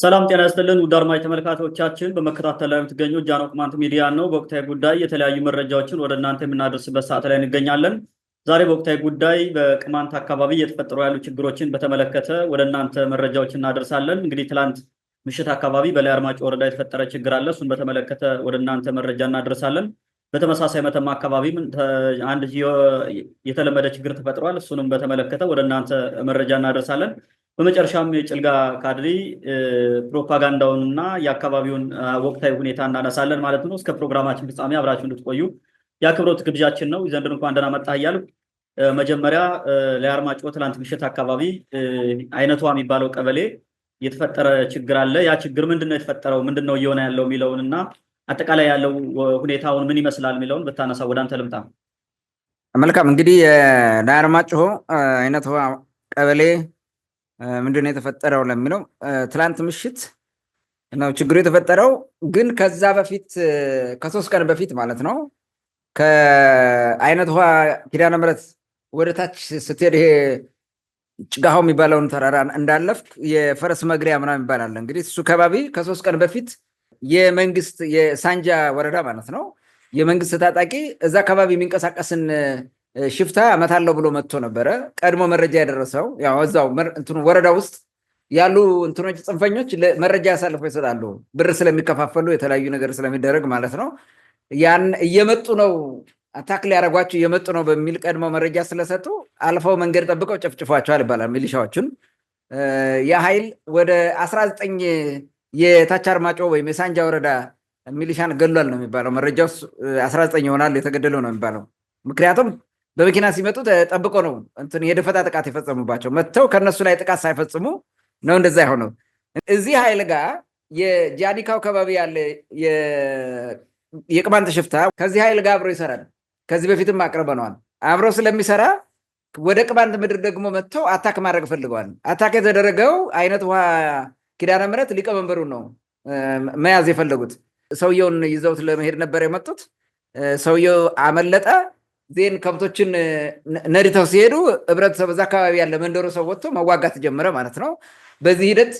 ሰላም ጤና ይስጥልን ውድ አድማጭ ተመልካቾቻችን፣ በመከታተል ላይ የምትገኙ ጃኖ ቅማንት ሚዲያ ነው። በወቅታዊ ጉዳይ የተለያዩ መረጃዎችን ወደ እናንተ የምናደርስበት ሰዓት ላይ እንገኛለን። ዛሬ በወቅታዊ ጉዳይ በቅማንት አካባቢ እየተፈጠሩ ያሉ ችግሮችን በተመለከተ ወደ እናንተ መረጃዎችን እናደርሳለን። እንግዲህ ትላንት ምሽት አካባቢ በላይ አርማጭሆ ወረዳ የተፈጠረ ችግር አለ። እሱን በተመለከተ ወደ እናንተ መረጃ እናደርሳለን። በተመሳሳይ መተማ አካባቢም አንድ የተለመደ ችግር ተፈጥሯል። እሱንም በተመለከተ ወደ እናንተ መረጃ እናደርሳለን። በመጨረሻም የጭልጋ ካድሪ ፕሮፓጋንዳውንና የአካባቢውን ወቅታዊ ሁኔታ እናነሳለን ማለት ነው። እስከ ፕሮግራማችን ፍጻሜ አብራችሁ እንድትቆዩ የአክብሮት ግብዣችን ነው። ዘንድሮ እንኳን ደህና መጣህ እያልኩ መጀመሪያ ላይ አርማጭሆ ትላንት ምሽት አካባቢ አይነቷ የሚባለው ቀበሌ የተፈጠረ ችግር አለ። ያ ችግር ምንድነው የተፈጠረው፣ ምንድነው እየሆነ ያለው የሚለውንና አጠቃላይ ያለው ሁኔታውን ምን ይመስላል የሚለውን ብታነሳ ወደ አንተ ልምጣ። መልካም። እንግዲህ ላይ አርማጭሆ አይነቷ ቀበሌ ምንድነው የተፈጠረው ለሚለው ትላንት ምሽት ነው ችግሩ የተፈጠረው። ግን ከዛ በፊት ከ3 ቀን በፊት ማለት ነው ከአይነት ውሃ ኪዳነ ምሕረት ወደ ታች ስትሄድ ይሄ ጭጋሃው የሚባለውን ተራራ እንዳለፍክ የፈረስ መግሪያ ምናምን ይባላል። እንግዲህ እሱ ከባቢ ከ3 ቀን በፊት የመንግስት የሳንጃ ወረዳ ማለት ነው የመንግስት ታጣቂ እዛ አካባቢ የሚንቀሳቀስን ሽፍታ እመታለሁ ብሎ መጥቶ ነበረ። ቀድሞ መረጃ ያደረሰው ያው እዛው ወረዳ ውስጥ ያሉ እንትኖች ጽንፈኞች መረጃ ያሳልፈው ይሰጣሉ፣ ብር ስለሚከፋፈሉ የተለያዩ ነገር ስለሚደረግ ማለት ነው። ያን እየመጡ ነው አታክ ሊያደርጓቸው እየመጡ ነው በሚል ቀድሞ መረጃ ስለሰጡ አልፈው መንገድ ጠብቀው ጨፍጭፏቸዋል ይባላል። ሚሊሻዎቹን ያ ኃይል ወደ 19 የታች አርማጭሆ ወይም የሳንጃ ወረዳ ሚሊሻን ገሏል ነው የሚባለው። መረጃው 19 ይሆናል የተገደለው ነው የሚባለው። ምክንያቱም በመኪና ሲመጡ ተጠብቆ ነው የደፈጣ ጥቃት የፈጸሙባቸው። መጥተው ከነሱ ላይ ጥቃት ሳይፈጽሙ ነው እንደዛ የሆነው። እዚህ ኃይል ጋር የጃኒካው አካባቢ ያለ የቅማንት ሽፍታ ከዚህ ኃይል ጋር አብሮ ይሰራል። ከዚህ በፊትም አቅርበነዋል። አብሮ ስለሚሰራ ወደ ቅማንት ምድር ደግሞ መጥተው አታክ ማድረግ ፈልገዋል። አታክ የተደረገው አይነት ውሃ ኪዳነ ምሕረት ሊቀመንበሩን ነው መያዝ የፈለጉት። ሰውየውን ይዘውት ለመሄድ ነበር የመጡት። ሰውየው አመለጠ። ዜን ከብቶችን ነድተው ሲሄዱ ህብረተሰብ እዛ አካባቢ ያለ መንደሩ ሰው ወጥቶ መዋጋት ጀመረ ማለት ነው። በዚህ ሂደት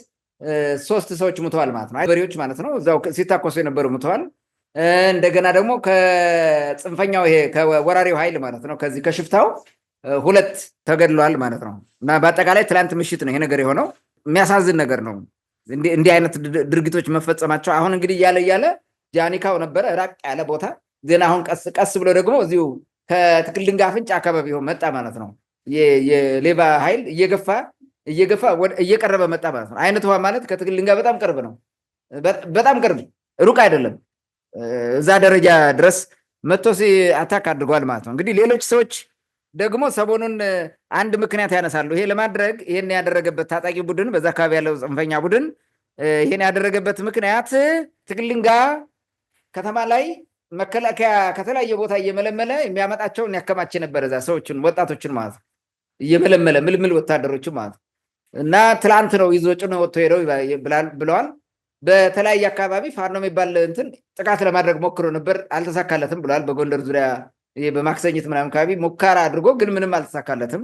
3 ሰዎች ሙተዋል ማለት ነው። በሬዎች ማለት ነው እዛው ሲታኮሱ የነበሩ ሙተዋል። እንደገና ደግሞ ከጽንፈኛው ይሄ ከወራሪው ኃይል ማለት ነው ከዚህ ከሽፍታው 2 ተገድለዋል ማለት ነው። እና በአጠቃላይ ትላንት ምሽት ነው ይሄ ነገር የሆነው። የሚያሳዝን ነገር ነው እንዲህ አይነት ድርጊቶች መፈጸማቸው። አሁን እንግዲህ እያለ ጃኒካው ነበረ ራቅ ያለ ቦታ። ዜና አሁን ቀስ ብሎ ደግሞ እዚሁ ከትክል ድንጋይ አፍንጫ አካባቢ መጣ ማለት ነው። የሌባ ኃይል እየገፋ እየቀረበ መጣ ማለት ነው። አይነት ውሃ ማለት ከትክል ድንጋይ በጣም ቅርብ ነው፣ በጣም ቅርብ ሩቅ አይደለም። እዛ ደረጃ ድረስ መጥቶ አታክ አድርጓል ማለት ነው። እንግዲህ ሌሎች ሰዎች ደግሞ ሰሞኑን አንድ ምክንያት ያነሳሉ። ይሄ ለማድረግ ይሄን ያደረገበት ታጣቂ ቡድን በዛ አካባቢ ያለው ጽንፈኛ ቡድን ይሄን ያደረገበት ምክንያት ትክል ድንጋይ ከተማ ላይ መከላከያ ከተለያየ ቦታ እየመለመለ የሚያመጣቸውን ያከማች ነበር። እዛ ሰዎችን ወጣቶችን ማለት ነው እየመለመለ ምልምል ወታደሮችን ማለት ነው። እና ትላንት ነው ይዞ ጭኖ ወጥቶ ሄደው ብለዋል። በተለያየ አካባቢ ፋኖ የሚባል ጥቃት ለማድረግ ሞክሮ ነበር፣ አልተሳካለትም ብለዋል። በጎንደር ዙሪያ በማክሰኝት ምናምን አካባቢ ሙከራ አድርጎ ግን ምንም አልተሳካለትም።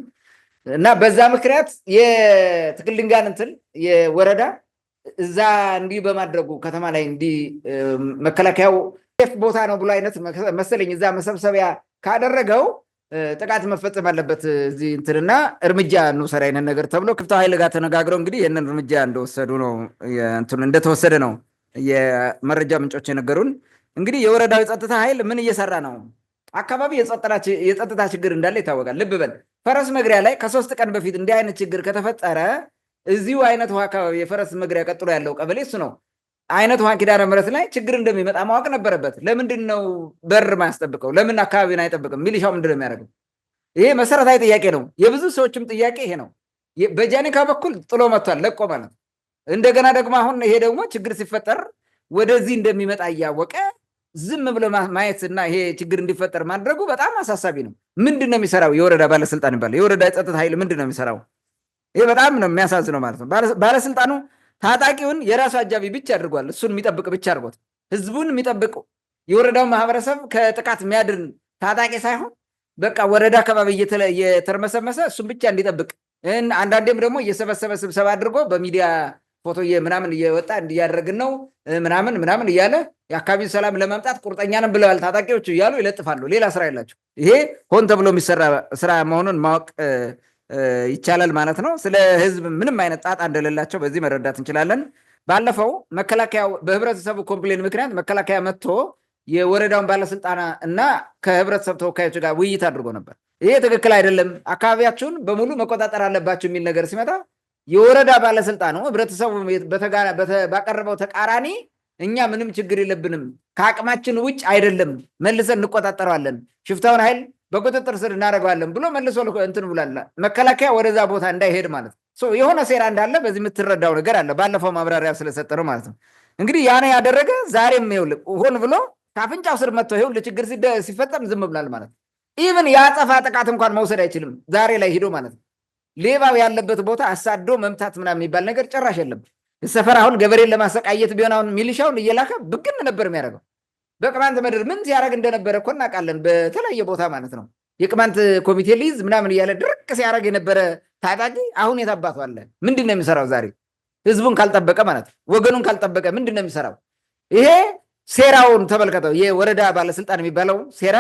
እና በዛ ምክንያት የትክል ድንጋይን የወረዳ እዛ እንዲህ በማድረጉ ከተማ ላይ እንዲህ መከላከያው ቦታ ነው ብሎ አይነት መሰለኝ እዛ መሰብሰቢያ ካደረገው ጥቃት መፈጸም አለበት እዚህ እና እርምጃ እንውሰድ አይነት ነገር ተብሎ ክፍተው ኃይል ጋር ተነጋግረው እንግዲህ ይህንን እርምጃ እንደወሰዱ ነው እንደተወሰደ ነው የመረጃ ምንጮች የነገሩን። እንግዲህ የወረዳው የጸጥታ ኃይል ምን እየሰራ ነው? አካባቢ የጸጥታ ችግር እንዳለ ይታወቃል። ልብ በል ፈረስ መግሪያ ላይ ከ3 ቀን በፊት እንዲህ አይነት ችግር ከተፈጠረ እዚሁ አይነት ውሃ አካባቢ የፈረስ መግሪያ ቀጥሎ ያለው ቀበሌ እሱ ነው። አይነት ውሃ ኪዳነ ምሕረት ላይ ችግር እንደሚመጣ ማወቅ ነበረበት። ለምንድን ነው በር ማያስጠብቀው? ለምን አካባቢን አይጠብቅም? ሚሊሻው ምንድን ነው የሚያደርገው? ይሄ መሰረታዊ ጥያቄ ነው። የብዙ ሰዎችም ጥያቄ ይሄ ነው። በጃኒካ በኩል ጥሎ መጥቷል ለቆ ማለት። እንደገና ደግሞ አሁን ይሄ ደግሞ ችግር ሲፈጠር ወደዚህ እንደሚመጣ እያወቀ ዝም ብሎ ማየት እና ይሄ ችግር እንዲፈጠር ማድረጉ በጣም አሳሳቢ ነው። ምንድን ነው የሚሰራው የወረዳ ባለስልጣን ይባላል። የወረዳ የጸጥታ ኃይል ምንድን ነው የሚሰራው? ይሄ በጣም ነው የሚያሳዝነው ማለት ነው። ባለስልጣኑ ታጣቂውን የራሱ አጃቢ ብቻ አድርጓል። እሱን የሚጠብቅ ብቻ አድርጎት ህዝቡን የሚጠብቅ የወረዳው ማህበረሰብ ከጥቃት የሚያድን ታጣቂ ሳይሆን በቃ ወረዳ አካባቢ እየተርመሰመሰ እሱን ብቻ እንዲጠብቅ አንዳንዴም ደግሞ እየሰበሰበ ስብሰባ አድርጎ በሚዲያ ፎቶ ምናምን እየወጣ እንዲያደርግን ነው ምናምን እያለ የአካባቢውን ሰላም ለማምጣት ቁርጠኛ ነን ብለዋል ታጣቂዎች እያሉ ይለጥፋሉ። ሌላ ስራ የላቸው። ይሄ ሆን ተብሎ የሚሰራ ስራ መሆኑን ማወቅ ይቻላል ማለት ነው። ስለ ህዝብ ምንም አይነት ጣጣ እንደሌላቸው በዚህ መረዳት እንችላለን። ባለፈው መከላከያው በህብረተሰቡ ኮምፕሌን ምክንያት መከላከያ መጥቶ የወረዳውን ባለስልጣና እና ከህብረተሰብ ተወካዮች ጋር ውይይት አድርጎ ነበር። ይሄ ትክክል አይደለም፣ አካባቢያችሁን በሙሉ መቆጣጠር አለባቸው የሚል ነገር ሲመጣ የወረዳ ባለስልጣኑ ህብረተሰቡ ባቀረበው ተቃራኒ እኛ ምንም ችግር የለብንም፣ ከአቅማችን ውጭ አይደለም፣ መልሰን እንቆጣጠረዋለን፣ ሽፍታውን ኃይል በቁጥጥር ስር እናደርገዋለን ብሎ መልሶ እንትን ብሏል። መከላከያ ወደዛ ቦታ እንዳይሄድ ማለት ነው። የሆነ ሴራ እንዳለ በዚህ የምትረዳው ነገር አለ። ባለፈው ማብራሪያ ስለሰጠ ነው ማለት ነው። እንግዲህ ያኔ ያደረገ ዛሬም ይኸውልህ ሆን ብሎ ከአፍንጫው ስር መጥቶ ይኸውልህ ችግር ሲፈጠም ዝም ብሏል ማለት ነው። ኢቭን የአጸፋ ጥቃት እንኳን መውሰድ አይችልም ዛሬ ላይ ሂዶ ማለት ነው። ሌባው ያለበት ቦታ አሳዶ መምታት ምናምን የሚባል ነገር ጭራሽ የለም። ሰፈር አሁን ገበሬን ለማሰቃየት ቢሆን አሁን ሚሊሻውን እየላከ ብግን ነበር የሚያደርገው። በቅማንት ምድር ምን ሲያደርግ እንደነበረ እኮ እናውቃለን። በተለያየ ቦታ ማለት ነው። የቅማንት ኮሚቴ ሊይዝ ምናምን እያለ ድርቅ ሲያደርግ የነበረ ታጣቂ አሁን የታባቱ አለ። ምንድን ነው የሚሰራው ዛሬ? ህዝቡን ካልጠበቀ ማለት ወገኑን ካልጠበቀ ምንድን ነው የሚሰራው? ይሄ ሴራውን ተመልከተው። የወረዳ ባለስልጣን የሚባለው ሴራ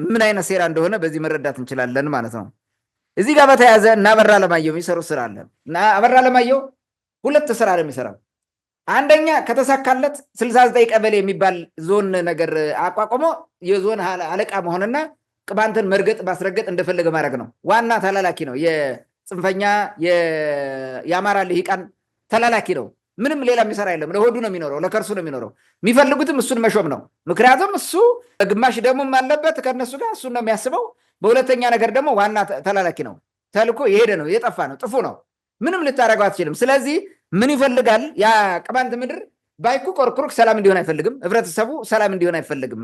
ምን አይነት ሴራ እንደሆነ በዚህ መረዳት እንችላለን ማለት ነው። እዚህ ጋር በተያያዘ እና አበራ ለማየሁ የሚሰሩት ስራ አለ እና አበራ ለማየሁ ሁለት ስራ ነው የሚሰራው። አንደኛ ከተሳካለት 69 ቀበሌ የሚባል ዞን ነገር አቋቁሞ የዞን አለቃ መሆንና ቅማንትን መርገጥ ማስረገጥ እንደፈለገ ማድረግ ነው። ዋና ተላላኪ ነው። የጽንፈኛ የአማራ ልሂቃን ተላላኪ ነው። ምንም ሌላ የሚሰራ የለም። ለሆዱ ነው የሚኖረው፣ ለከርሱ ነው የሚኖረው። የሚፈልጉትም እሱን መሾም ነው። ምክንያቱም እሱ ግማሽ ደሙም አለበት ከነሱ ጋር፣ እሱን ነው የሚያስበው። በሁለተኛ ነገር ደግሞ ዋና ተላላኪ ነው። ተልኮ የሄደ ነው፣ የጠፋ ነው፣ ጥፉ ነው። ምንም ልታደርገው አትችልም። ስለዚህ ምን ይፈልጋል? ያ ቅማንት ምድር ባይኩ ቆርቁሩክ ሰላም እንዲሆን አይፈልግም። ህብረተሰቡ ሰላም እንዲሆን አይፈልግም።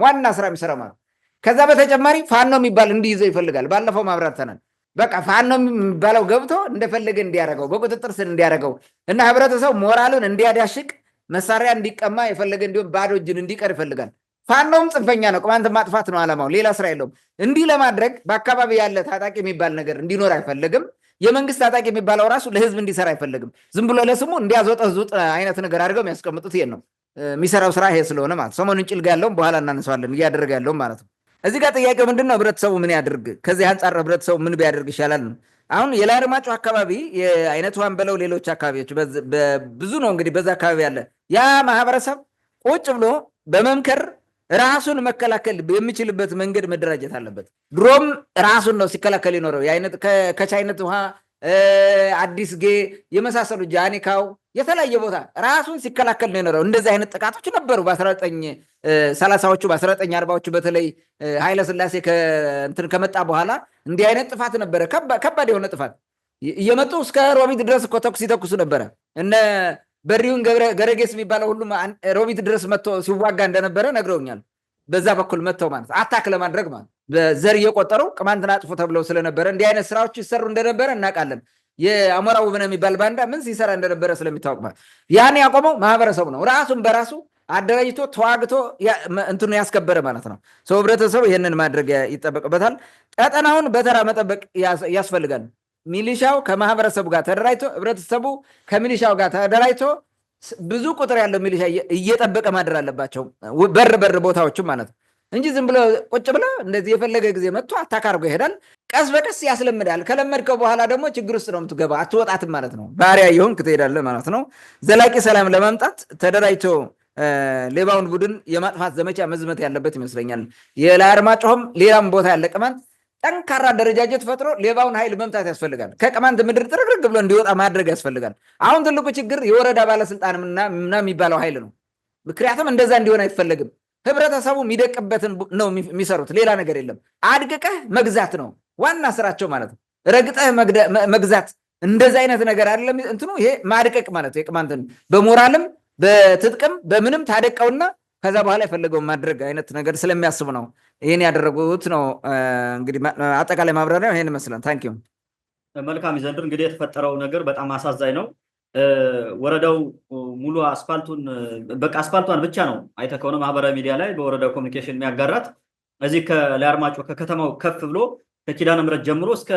ዋና ስራ የሚሰራው ማለት። ከዛ በተጨማሪ ፋኖ የሚባል እንዲይዘው ይፈልጋል። ባለፈው ማብራርተናል። በቃ ፋኖ የሚባለው ገብቶ እንደፈለገ እንዲያደርገው፣ በቁጥጥር ስር እንዲያደርገው እና ህብረተሰቡ ሞራሉን እንዲያዳሽቅ፣ መሳሪያ እንዲቀማ የፈለገ እንዲሆን ባዶ እጅን እንዲቀር ይፈልጋል። ፋኖም ጽንፈኛ ነው። ቅማንትን ማጥፋት ነው አላማው፣ ሌላ ስራ የለውም። እንዲህ ለማድረግ በአካባቢ ያለ ታጣቂ የሚባል ነገር እንዲኖር አይፈልግም። የመንግስት ታጣቂ የሚባለው ራሱ ለህዝብ እንዲሰራ አይፈልግም። ዝም ብሎ ለስሙ እንዲያዞጠዙጥ አይነት ነገር አድርገው የሚያስቀምጡት ይሄን ነው። የሚሰራው ስራ ይሄ ስለሆነ ማለት ሰሞኑን ጭልጋ ያለውም በኋላ እናነሳዋለን እያደረገ ያለውም ማለት ነው። እዚህ ጋር ጥያቄው ምንድን ነው? ህብረተሰቡ ምን ያድርግ? ከዚህ አንጻር ህብረተሰቡ ምን ቢያደርግ ይሻላል ነው። አሁን የላይ አርማጭሆ አካባቢ የአይነት ዋን በለው ሌሎች አካባቢዎች ብዙ ነው እንግዲህ በዛ አካባቢ ያለ ያ ማህበረሰብ ቁጭ ብሎ በመምከር ራሱን መከላከል የሚችልበት መንገድ መደራጀት አለበት። ድሮም ራሱን ነው ሲከላከል የኖረው። ከቻይነት ውሃ፣ አዲስ ጌ የመሳሰሉ ጃኒካው የተለያየ ቦታ ራሱን ሲከላከል ነው የኖረው። እንደዚህ አይነት ጥቃቶች ነበሩ በ1930ዎቹ በ1940ዎቹ በተለይ ኃይለስላሴ ከመጣ በኋላ እንዲህ አይነት ጥፋት ነበረ። ከባድ የሆነ ጥፋት እየመጡ እስከ ሮቢት ድረስ እኮ ተኩስ ይተኩሱ ነበረ። እነ በሪውን ገረጌስ የሚባለው ሁሉም ሮቢት ድረስ መጥቶ ሲዋጋ እንደነበረ ነግረውኛል። በዛ በኩል መጥተው ማለት አታክ ለማድረግ ማለት በዘር እየቆጠሩ ቅማንትን አጥፉ ተብለው ስለነበረ እንዲህ አይነት ስራዎች ይሰሩ እንደነበረ እናውቃለን። የአሞራው ብነ የሚባል ባንዳ ምን ሲሰራ እንደነበረ ስለሚታወቅ ማለት ያን ያቆመው ማህበረሰቡ ነው። ራሱን በራሱ አደራጅቶ ተዋግቶ እንትኑ ያስከበረ ማለት ነው። ሰው ህብረተሰቡ ይህንን ማድረግ ይጠበቅበታል። ቀጠናውን በተራ መጠበቅ ያስፈልጋል። ሚሊሻው ከማህበረሰቡ ጋር ተደራጅቶ፣ ህብረተሰቡ ከሚሊሻው ጋር ተደራጅቶ ብዙ ቁጥር ያለው ሚሊሻ እየጠበቀ ማድር አለባቸው። በር ቦታዎችም ማለት ነው እንጂ ዝም ብሎ ቁጭ ብለ እንደዚህ የፈለገ ጊዜ መጥቶ አታካርጎ ይሄዳል። ቀስ በቀስ ያስለምዳል። ከለመድከው በኋላ ደግሞ ችግር ውስጥ ነው የምትገባ፣ አትወጣትም ማለት ነው። ባሪያ የሆንክ ትሄዳለህ ማለት ነው። ዘላቂ ሰላም ለማምጣት ተደራጅቶ ሌባውን ቡድን የማጥፋት ዘመቻ መዝመት ያለበት ይመስለኛል። የላይ አርማጭሆም ሌላም ቦታ ያለ ቅማንት ጠንካራ አደረጃጀት ፈጥሮ ሌባውን ኃይል መምታት ያስፈልጋል። ከቅማንት ምድር ጥርግርግ ብሎ እንዲወጣ ማድረግ ያስፈልጋል። አሁን ትልቁ ችግር የወረዳ ባለስልጣን ምና የሚባለው ኃይል ነው። ምክንያቱም እንደዛ እንዲሆን አይፈለግም። ህብረተሰቡ የሚደቅበትን ነው የሚሰሩት፣ ሌላ ነገር የለም። አድቅቀህ መግዛት ነው ዋና ስራቸው ማለት ነው። ረግጠህ መግዛት እንደዛ አይነት ነገር አይደለም። እንትኑ ይሄ ማድቀቅ ማለት የቅማንትን በሞራልም በትጥቅም በምንም ታደቀውና ከዛ በኋላ የፈለገውን ማድረግ አይነት ነገር ስለሚያስቡ ነው ይህን ያደረጉት ነው። እንግዲህ አጠቃላይ ማብራሪያ ይህን ይመስላል። ታንኪዩ። መልካም ይዘንድር እንግዲህ የተፈጠረው ነገር በጣም አሳዛኝ ነው። ወረዳው ሙሉ አስፋልቱን በቃ አስፋልቷን ብቻ ነው አይተህ ከሆነ ማህበራዊ ሚዲያ ላይ በወረዳው ኮሚኒኬሽን የሚያጋራት እዚህ ከላይ አርማጭሆ ከከተማው ከፍ ብሎ ከኪዳነ ምሕረት ጀምሮ እስከ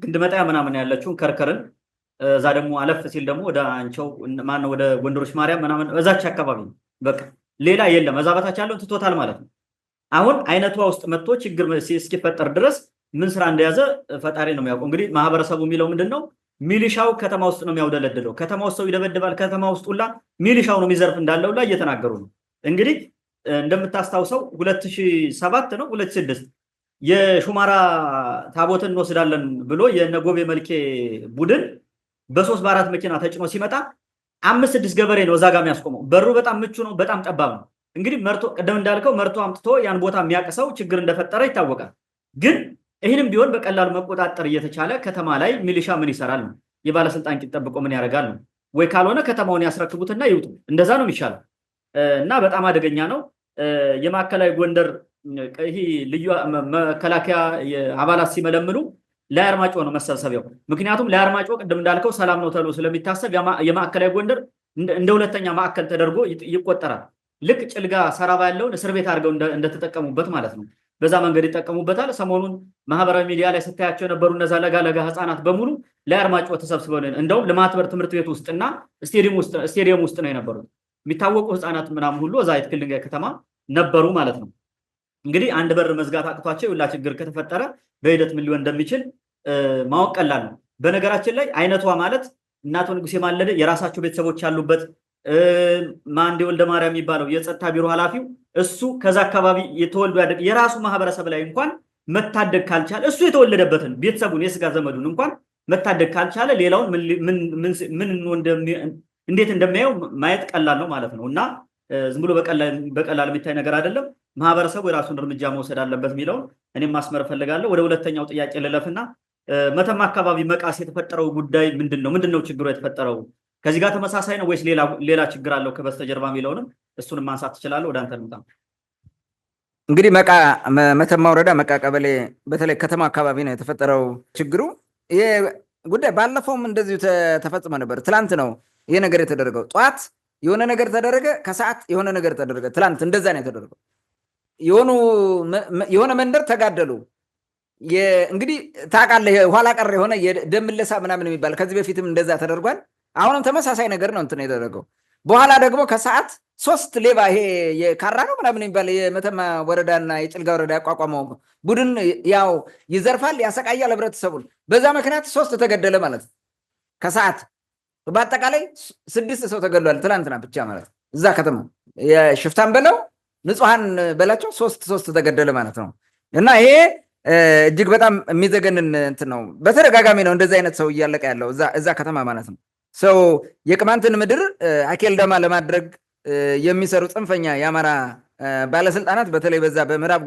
ግንድ መጣያ ምናምን ያለችውን ከርከርን እዛ ደግሞ አለፍ ሲል ደግሞ ወደ አንቸው ማነው ወደ ጎንደሮች ማርያም ምናምን እዛች አካባቢ ነው። በቃ ሌላ የለም። እዛ በታች ያለው ትቶታል ማለት ነው። አሁን አይነቷ ውስጥ መጥቶ ችግር እስኪፈጠር ድረስ ምን ስራ እንደያዘ ፈጣሪ ነው የሚያውቀው። እንግዲህ ማህበረሰቡ የሚለው ምንድነው? ሚሊሻው ከተማ ውስጥ ነው የሚያውደለድለው። ከተማ ውስጥ ሰው ይደበድባል። ከተማ ውስጥ ሁላ ሚሊሻው ነው የሚዘርፍ እንዳለው ላይ እየተናገሩ ነው። እንግዲህ እንደምታስታውሰው 2007 ነው 2006 የሹማራ ታቦትን እንወስዳለን ብሎ የነጎቤ መልኬ ቡድን በ3 በ4 መኪና ተጭኖ ሲመጣ 5-6 ገበሬ ነው እዛ ጋር የሚያስቆመው። በሩ በጣም ምቹ ነው፣ በጣም ጠባብ ነው። እንግዲህ መርቶ ቀደም እንዳልከው መርቶ አምጥቶ ያን ቦታ የሚያቅሰው ችግር እንደፈጠረ ይታወቃል። ግን ይህንም ቢሆን በቀላሉ መቆጣጠር እየተቻለ ከተማ ላይ ሚሊሻ ምን ይሰራል ነው? የባለስልጣን ቂጥ ጠብቆ ምን ያደርጋል ነው? ወይ ካልሆነ ከተማውን ያስረክቡትና ይውጡ። እንደዛ ነው የሚሻለው እና በጣም አደገኛ ነው። የማዕከላዊ ጎንደር ይሄ ልዩ መከላከያ አባላት ሲመለምሉ ላይ አርማጭሆ ነው መሰብሰቢያው። ምክንያቱም ላይ አርማጭሆ ቅድም እንዳልከው ሰላም ነው ተብሎ ስለሚታሰብ የማዕከላዊ ጎንደር እንደ ሁለተኛ ማዕከል ተደርጎ ይቆጠራል። ልክ ጭልጋ ሰራባ ያለውን እስር ቤት አድርገው እንደተጠቀሙበት ማለት ነው። በዛ መንገድ ይጠቀሙበታል። ሰሞኑን ማህበራዊ ሚዲያ ላይ ስታያቸው የነበሩ እነዛ ለጋ ህፃናት በሙሉ ላይ አርማጭሆ ተሰብስበው እንደውም ልማትበር ትምህርት ቤት ውስጥና ስቴዲየም ውስጥ ነው የነበሩት። የሚታወቁ ህፃናት ምናምን ሁሉ እዛ የትክል ድንጋይ ከተማ ነበሩ ማለት ነው። እንግዲህ አንድ በር መዝጋት አቅቷቸው የሁላ ችግር ከተፈጠረ በሂደት ምን ሊሆን እንደሚችል ማወቅ ቀላል ነው። በነገራችን ላይ አይነቷ ማለት እናቶ ንጉሴ ማለደ የራሳቸው ቤተሰቦች ያሉበት ማንዴ ወልደ ማርያም የሚባለው የጸጥታ ቢሮ ኃላፊው እሱ ከዛ አካባቢ የተወልዶ ያደገ የራሱ ማህበረሰብ ላይ እንኳን መታደግ ካልቻለ እሱ የተወለደበትን ቤተሰቡን የስጋ ዘመዱን እንኳን መታደግ ካልቻለ ሌላውን እንዴት እንደሚያየው ማየት ቀላል ነው ማለት ነው። እና ዝም ብሎ በቀላል የሚታይ ነገር አይደለም። ማህበረሰቡ የራሱን እርምጃ መውሰድ አለበት የሚለውን እኔም ማስመር ፈልጋለሁ። ወደ ሁለተኛው ጥያቄ ልለፍና መተማ አካባቢ መቃስ የተፈጠረው ጉዳይ ምንድነው ችግሩ የተፈጠረው? ከዚህ ጋር ተመሳሳይ ነው ወይስ ሌላ ችግር አለው ከበስተጀርባ የሚለውንም እሱንም ማንሳት ትችላለህ። ወደ አንተ ልምጣ። እንግዲህ መተማ ወረዳ መቃ ቀበሌ በተለይ ከተማ አካባቢ ነው የተፈጠረው ችግሩ። ይሄ ጉዳይ ባለፈውም እንደዚሁ ተፈጽሞ ነበር። ትላንት ነው ይሄ ነገር የተደረገው። ጠዋት የሆነ ነገር ተደረገ፣ ከሰዓት የሆነ ነገር ተደረገ። ትላንት እንደዛ ነው የተደረገው። የሆነ መንደር ተጋደሉ። እንግዲህ ታውቃለህ፣ ኋላ ቀር የሆነ የደም ምለሳ ምናምን የሚባል ከዚህ በፊትም እንደዛ ተደርጓል። አሁንም ተመሳሳይ ነገር ነው እንትን የደረገው። በኋላ ደግሞ ከሰዓት 3 ሌባ ይሄ የካራ ነው ምናምን የሚባል የመተማ ወረዳና የጭልጋ ወረዳ ያቋቋመው ቡድን ያው ይዘርፋል፣ ያሰቃያል ህብረተሰቡን። በዛ ምክንያት 3 ተገደለ ማለት ነው። ከሰዓት በአጠቃላይ 6 ሰው ተገድሏል ትላንትና ብቻ ማለት ነው። እዛ ከተማ የሽፍታን በለው ንጹሐን በላቸው 3 ተገደለ ማለት ነው። እና ይሄ እጅግ በጣም የሚዘገንን እንትን ነው። በተደጋጋሚ ነው እንደዚህ አይነት ሰው እያለቀ ያለው እዛ ከተማ ማለት ነው። ሰው የቅማንትን ምድር አኬልዳማ ለማድረግ የሚሰሩ ጽንፈኛ የአማራ ባለስልጣናት በተለይ በዛ በምዕራብ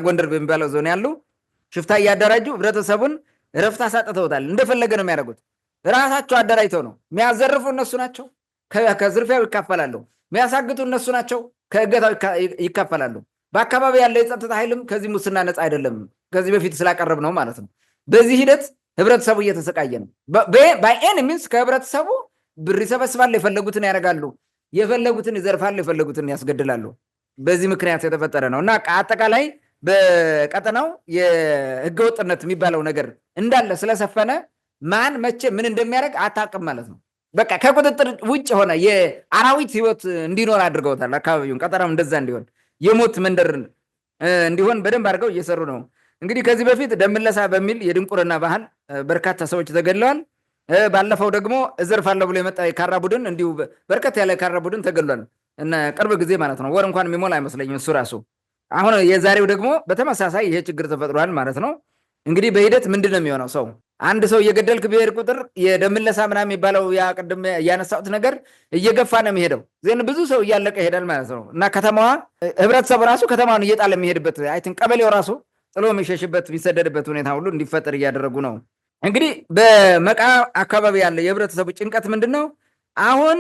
ጎንደር በሚባለው ዞን ያሉ ሽፍታ እያደራጁ ህብረተሰቡን ረፍት አሳጥተውታል። እንደፈለገ ነው የሚያደርጉት። ራሳቸው አደራጅተው ነው የሚያዘርፉ። እነሱ ናቸው ከዝርፊያው ይካፈላሉ። የሚያሳግቱ እነሱ ናቸው፣ ከእገታው ይካፈላሉ። በአካባቢ ያለ የጸጥታ ኃይልም ከዚህ ሙስና ነፃ አይደለም። ከዚህ በፊት ስላቀረብ ነው ማለት ነው። በዚህ ሂደት ህብረተሰቡ እየተሰቃየ ነው። ባይኤን ሚንስ ከህብረተሰቡ ብር ይሰበስባሉ፣ የፈለጉትን ያደርጋሉ፣ የፈለጉትን ይዘርፋሉ፣ የፈለጉትን ያስገድላሉ። በዚህ ምክንያት የተፈጠረ ነው እና አጠቃላይ በቀጠናው የህገወጥነት የሚባለው ነገር እንዳለ ስለሰፈነ ማን መቼ ምን እንደሚያደርግ አታውቅም ማለት ነው። በቃ ከቁጥጥር ውጭ ሆነ የአራዊት ህይወት እንዲኖር አድርገውታል። አካባቢውን ቀጠናው እንደዛ እንዲሆን የሞት መንደር እንዲሆን በደንብ አድርገው እየሰሩ ነው። እንግዲህ ከዚህ በፊት ደምለሳ በሚል የድንቁርና ባህል በርካታ ሰዎች ተገድለዋል። ባለፈው ደግሞ እዘርፋለሁ ብሎ የመጣ የካራ ቡድን እንዲሁ በርከት ያለ የካራ ቡድን ተገድሏል። ቅርብ ጊዜ ማለት ነው። ወር እንኳን የሚሞላ አይመስለኝም እሱ ራሱ። አሁን የዛሬው ደግሞ በተመሳሳይ ይሄ ችግር ተፈጥሯል ማለት ነው። እንግዲህ በሂደት ምንድን ነው የሚሆነው? ሰው አንድ ሰው እየገደልክ ብሄድ ቁጥር የደምለሳ ምናምን የሚባለው ያ ቅድም ያነሳሁት ነገር እየገፋ ነው የሚሄደው። ዜን ብዙ ሰው እያለቀ ይሄዳል ማለት ነው እና ከተማዋ ህብረተሰቡ ራሱ ከተማውን እየጣለ የሚሄድበት አይትን ቀበሌው ራሱ ጥሎ የሚሸሽበት የሚሰደድበት ሁኔታ ሁሉ እንዲፈጠር እያደረጉ ነው። እንግዲህ በመቃ አካባቢ ያለ የህብረተሰቡ ጭንቀት ምንድን ነው? አሁን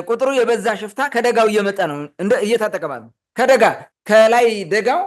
ቁጥሩ የበዛ ሽፍታ ከደጋው እየመጣ ነው፣ እየታጠቀ ማለት ነው። ከደጋ ከላይ ደጋው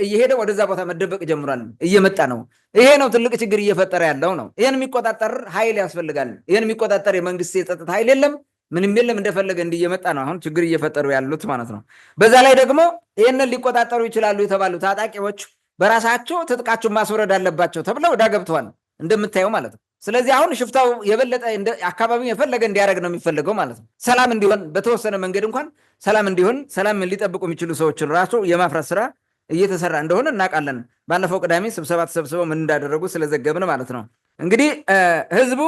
እየሄደ ወደዛ ቦታ መደበቅ ጀምሯል፣ እየመጣ ነው። ይሄ ነው ትልቅ ችግር እየፈጠረ ያለው ነው። ይህን የሚቆጣጠር ኃይል ያስፈልጋል። ይህን የሚቆጣጠር የመንግስት የጸጥታ ኃይል የለም፣ ምንም የለም። እንደፈለገ እየመጣ ነው አሁን ችግር እየፈጠሩ ያሉት ማለት ነው። በዛ ላይ ደግሞ ይህንን ሊቆጣጠሩ ይችላሉ የተባሉ ታጣቂዎች በራሳቸው ትጥቃቸውን ማስወረድ አለባቸው ተብለው ወዳ ገብተዋል እንደምታየው ማለት ነው። ስለዚህ አሁን ሽፍታው የበለጠ አካባቢው የፈለገ እንዲያደርግ ነው የሚፈልገው ማለት ነው። ሰላም እንዲሆን በተወሰነ መንገድ እንኳን ሰላም እንዲሆን ሰላም ሊጠብቁ የሚችሉ ሰዎችን ራሱ የማፍራት ስራ እየተሰራ እንደሆነ እናውቃለን። ባለፈው ቅዳሜ ስብሰባ ተሰብስበው ምን እንዳደረጉ ስለዘገብን ማለት ነው። እንግዲህ ህዝቡ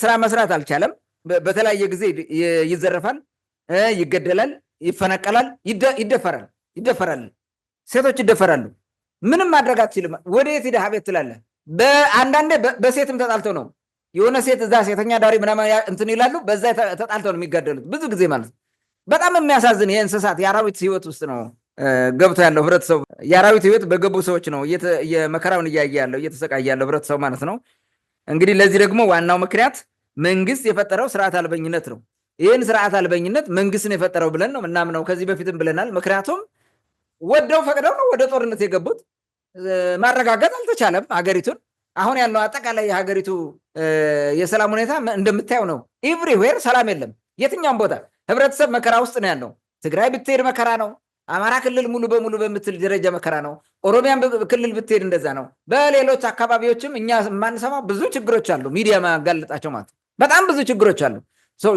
ስራ መስራት አልቻለም። በተለያየ ጊዜ ይዘረፋል፣ ይገደላል፣ ይፈናቀላል፣ ይደፈራል፣ ሴቶች ይደፈራሉ። ምንም ማድረግ አትችልም። ወደየት ሄደህ አቤት ትላለህ? አንዳንዴ በሴትም ተጣልተው ነው የሆነ ሴት እዛ ሴተኛ ዳሪ ምናምን እንትን ይላሉ። በዛ ተጣልተው ነው የሚጋደሉት ብዙ ጊዜ ማለት ነው። በጣም የሚያሳዝን የእንስሳት የአራዊት ህይወት ውስጥ ነው ገብቶ ያለው ህብረተሰቡ። የአራዊት ህይወት በገቡ ሰዎች ነው የመከራውን እያየ ያለው እየተሰቃየ ያለው ህብረተሰቡ ማለት ነው። እንግዲህ ለዚህ ደግሞ ዋናው ምክንያት መንግስት የፈጠረው ስርዓት አልበኝነት ነው። ይህን ስርዓት አልበኝነት መንግስትን የፈጠረው ብለን ነው ምናምነው። ከዚህ በፊትም ብለናል። ምክንያቱም ወደው ፈቅደው ነው ወደ ጦርነት የገቡት። ማረጋገጥ አልተቻለም ሀገሪቱን። አሁን ያለው አጠቃላይ የሀገሪቱ የሰላም ሁኔታ እንደምታየው ነው። ኤቭሪዌር ሰላም የለም። የትኛውም ቦታ ህብረተሰብ መከራ ውስጥ ነው ያለው። ትግራይ ብትሄድ መከራ ነው። አማራ ክልል ሙሉ በሙሉ በምትል ደረጃ መከራ ነው። ኦሮሚያን ክልል ብትሄድ እንደዛ ነው። በሌሎች አካባቢዎችም እኛ የማንሰማው ብዙ ችግሮች አሉ። ሚዲያ ማጋለጣቸው ማለት በጣም ብዙ ችግሮች አሉ።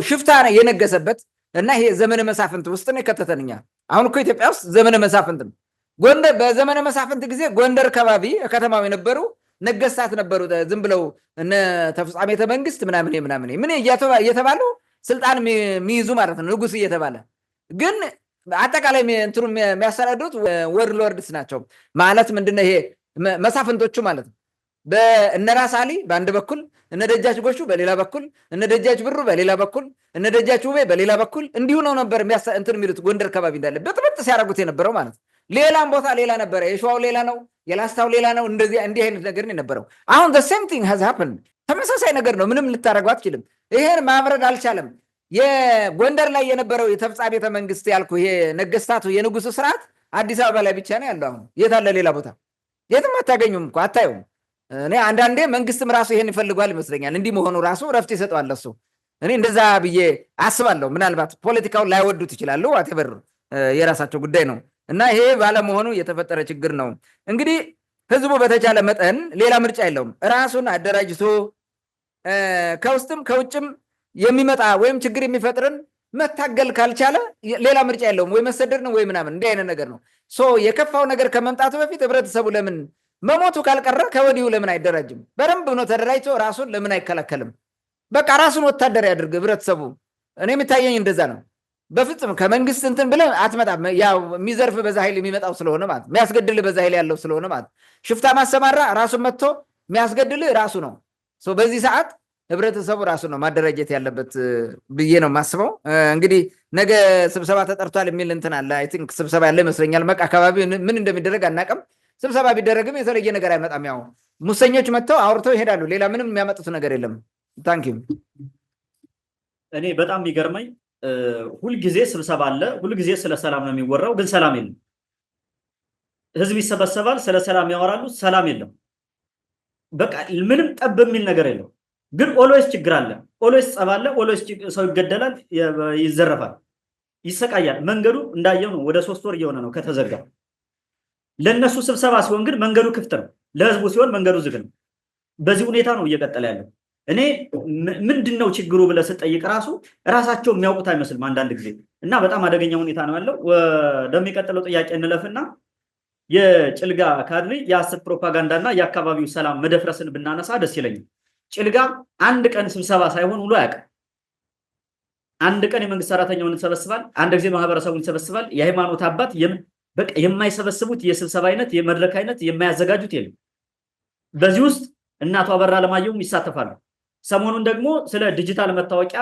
ሽፍታ የነገሰበት እና ይሄ ዘመነ መሳፍንት ውስጥ ነው የከተተን እኛ። አሁን እኮ ኢትዮጵያ ውስጥ ዘመነ መሳፍንት ነው። ጎንደር በዘመነ መሳፍንት ጊዜ ጎንደር ከባቢ ከተማው የነበሩ ነገስታት ነበሩ። ዝም ብለው እነ ተፍጻሜተ መንግስት ምናምን ምን እየተባሉ ስልጣን የሚይዙ ማለት ነው፣ ንጉስ እየተባለ ግን አጠቃላይ እንትኑ የሚያስተዳድሩት ወርሎርድስ ናቸው ማለት ምንድነው? ይሄ መሳፍንቶቹ ማለት ነው። እነ ራስ አሊ በአንድ በኩል፣ እነ ደጃች ጎሹ በሌላ በኩል፣ እነ ደጃች ብሩ በሌላ በኩል፣ እነ ደጃች ውቤ በሌላ በኩል እንዲሁ ነው ነበር እንትን የሚሉት ጎንደር ከባቢ እንዳለ በጥብጥ ሲያደርጉት የነበረው ማለት ነው። ሌላም ቦታ ሌላ ነበረ። የሸዋው ሌላ ነው፣ የላስታው ሌላ ነው። እንዲህ አይነት ነገር ነው የነበረው። አሁን the same thing has happened። ተመሳሳይ ነገር ነው። ምንም ልታደርገው አትችልም። ይሄን ማብረድ አልቻለም። የጎንደር ላይ የነበረው የተፍጻሜተ መንግስት ያልኩ ይሄ ነገስታቱ የንጉሱ ስርዓት አዲስ አበባ ላይ ብቻ ነው ያለው። አሁን የት አለ? ሌላ ቦታ የትም አታገኙም እኮ አታዩም። እኔ አንዳንዴ መንግስትም ራሱ ይሄን ይፈልጓል ይመስለኛል። እንዲህ መሆኑ ራሱ ረፍት ይሰጠዋል እሱ። እኔ እንደዛ ብዬ አስባለሁ። ምናልባት ፖለቲካውን ላይወዱት ይችላሉ። ዋቴቨር የራሳቸው ጉዳይ ነው። እና ይሄ ባለመሆኑ የተፈጠረ ችግር ነው። እንግዲህ ህዝቡ በተቻለ መጠን ሌላ ምርጫ የለውም። ራሱን አደራጅቶ ከውስጥም ከውጭም የሚመጣ ወይም ችግር የሚፈጥርን መታገል ካልቻለ ሌላ ምርጫ የለውም። ወይ መሰደድ ነው ወይ ምናምን እንዲህ አይነት ነገር ነው። የከፋው ነገር ከመምጣቱ በፊት ህብረተሰቡ ለምን መሞቱ ካልቀረ ከወዲሁ ለምን አይደራጅም? በደንብ ነው ተደራጅቶ ራሱን ለምን አይከላከልም? በቃ ራሱን ወታደር ያድርግ ህብረተሰቡ። እኔ የሚታየኝ እንደዛ ነው። በፍጹም ከመንግስት እንትን ብለህ አትመጣም። ያው የሚዘርፍ በዛ ኃይል የሚመጣው ስለሆነ ማለት የሚያስገድል በዛ ኃይል ያለው ስለሆነ ማለት ሽፍታ ማሰማራ ራሱን መጥቶ የሚያስገድል ራሱ ነው። በዚህ ሰዓት ህብረተሰቡ ራሱ ነው ማደራጀት ያለበት ብዬ ነው የማስበው። እንግዲህ ነገ ስብሰባ ተጠርቷል የሚል እንትን አለ። አይ ቲንክ ስብሰባ ያለ ይመስለኛል። መቃ አካባቢ ምን እንደሚደረግ አናውቅም። ስብሰባ ቢደረግም የተለየ ነገር አይመጣም። ያው ሙሰኞች መጥተው አውርተው ይሄዳሉ። ሌላ ምንም የሚያመጡት ነገር የለም። ታንኪዩ። እኔ በጣም የሚገርመኝ ሁልጊዜ ስብሰባ አለ፣ ሁልጊዜ ስለ ሰላም ነው የሚወራው፣ ግን ሰላም የለም። ህዝብ ይሰበሰባል፣ ስለ ሰላም ያወራሉ፣ ሰላም የለም። በቃ ምንም ጠብ የሚል ነገር የለው። ግን ኦልዌይስ ችግር አለ፣ ኦልዌይስ ጸብ አለ፣ ኦልዌይስ ሰው ይገደላል፣ ይዘረፋል፣ ይሰቃያል። መንገዱ እንዳየው ነው። ወደ 3 ወር እየሆነ ነው ከተዘጋ። ለነሱ ስብሰባ ሲሆን ግን መንገዱ ክፍት ነው፣ ለህዝቡ ሲሆን መንገዱ ዝግ ነው። በዚህ ሁኔታ ነው እየቀጠለ ያለው። እኔ ምንድነው ችግሩ ብለህ ስጠይቅ ራሳቸው የሚያውቁት አይመስልም አንዳንድ ጊዜ እና በጣም አደገኛ ሁኔታ ነው ያለው። ወደሚቀጥለው ጥያቄ እንለፍና የጭልጋ ካድሬ የሐሰት ፕሮፓጋንዳና የአካባቢው ሰላም መደፍረስን ብናነሳ ደስ ይለኛል። ጭልጋ አንድ ቀን ስብሰባ ሳይሆን ውሎ አያውቅም። አንድ ቀን የመንግስት ሰራተኛውን ይሰበስባል፣ አንድ ጊዜ ማህበረሰቡን ይሰበስባል። የሃይማኖት አባት በቃ የማይሰበስቡት የስብሰባ አይነት የመድረክ አይነት የማያዘጋጁት የለም። በዚህ ውስጥ እናቷ አበራ ለማየሁም ይሳተፋሉ። ሰሞኑን ደግሞ ስለ ዲጂታል መታወቂያ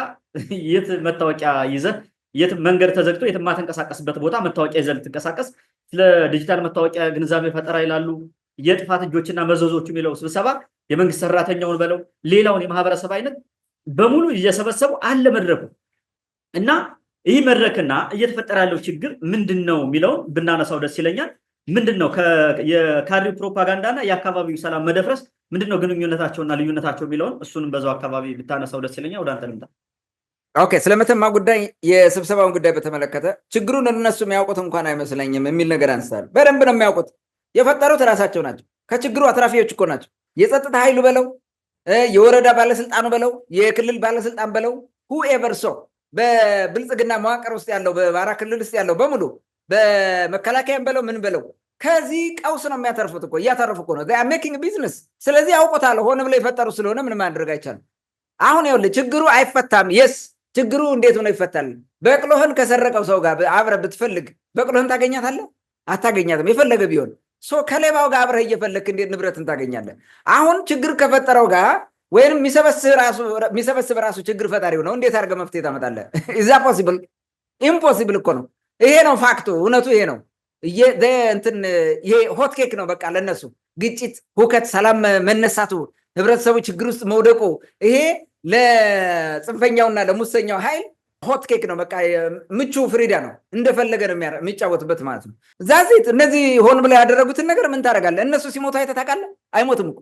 የት መታወቂያ ይዘህ የት መንገድ ተዘግቶ የት ማተንቀሳቀስበት ቦታ መታወቂያ ይዘህ ልትንቀሳቀስ ስለ ዲጂታል መታወቂያ ግንዛቤ ፈጠራ ይላሉ። የጥፋት እጆችና መዘዞቹ የሚለው ስብሰባ የመንግስት ሰራተኛውን በለው ሌላውን የማህበረሰብ አይነት በሙሉ እየሰበሰቡ አለ መድረኩ እና ይህ መድረክና እየተፈጠረ ያለው ችግር ምንድነው የሚለውን ብናነሳው ደስ ይለኛል። ምንድነው የካድሬው ፕሮፓጋንዳና የአካባቢው ሰላም መደፍረስ ምንድነው ግንኙነታቸውና ልዩነታቸው የሚለውን እሱንም በዛው አካባቢ ብታነሳው ደስ ይለኛል። ወደ አንተ ልምጣ። ኦኬ፣ ስለመተማ ጉዳይ የስብሰባውን ጉዳይ በተመለከተ ችግሩን እነሱ የሚያውቁት እንኳን አይመስለኝም የሚል ነገር አንስታል። በደንብ ነው የሚያውቁት። የፈጠሩት ራሳቸው ናቸው። ከችግሩ አትራፊዎች እኮ ናቸው። የጸጥታ ኃይሉ በለው የወረዳ ባለስልጣኑ በለው የክልል ባለስልጣን በለው ሁኤቨር ሶ በብልጽግና መዋቅር ውስጥ ያለው በአማራ ክልል ውስጥ ያለው በሙሉ በመከላከያም በለው ምን በለው ከዚህ ቀውስ ነው የሚያተርፉት እኮ እያተረፉ እኮ ነው ሜኪንግ ቢዝነስ። ስለዚህ ያውቁታል። ሆነ ብለው የፈጠሩ ስለሆነ ምንም ማድረግ አይቻልም። አሁን ይኸውልህ ችግሩ አይፈታም። የስ ችግሩ እንዴት ሆኖ ይፈታል? በቅሎህን ከሰረቀው ሰው ጋር አብረህ ብትፈልግ በቅሎህን ታገኛታለህ? አታገኛትም። የፈለገ ቢሆን ከሌባው ጋር አብረህ እየፈለግክ እንዴት ንብረትን ታገኛለህ? አሁን ችግር ከፈጠረው ጋር ወይንም የሚሰበስብ ራሱ ችግር ፈጣሪው ነው። እንዴት አድርገህ መፍትሄ ታመጣለህ? ኢዛ ፖሲብል? ኢምፖሲብል እኮ ነው። ይሄ ነው ፋክቱ፣ እውነቱ ይሄ ነው። ይሄ ሆት ኬክ ነው በቃ ለነሱ ግጭት፣ ሁከት፣ ሰላም መነሳቱ፣ ህብረተሰቡ ችግር ውስጥ መውደቁ ይሄ ለጽንፈኛውና ለሙሰኛው ኃይል ሆት ኬክ ነው በቃ ምቹ ፍሪዳ ነው። እንደፈለገ ነው የሚጫወትበት ማለት ነው። ዛዚት እነዚህ ሆን ብለው ያደረጉትን ነገር ምን ታደርጋለህ? እነሱ ሲሞቱ አይተህ ታውቃለህ? አይሞትም እኮ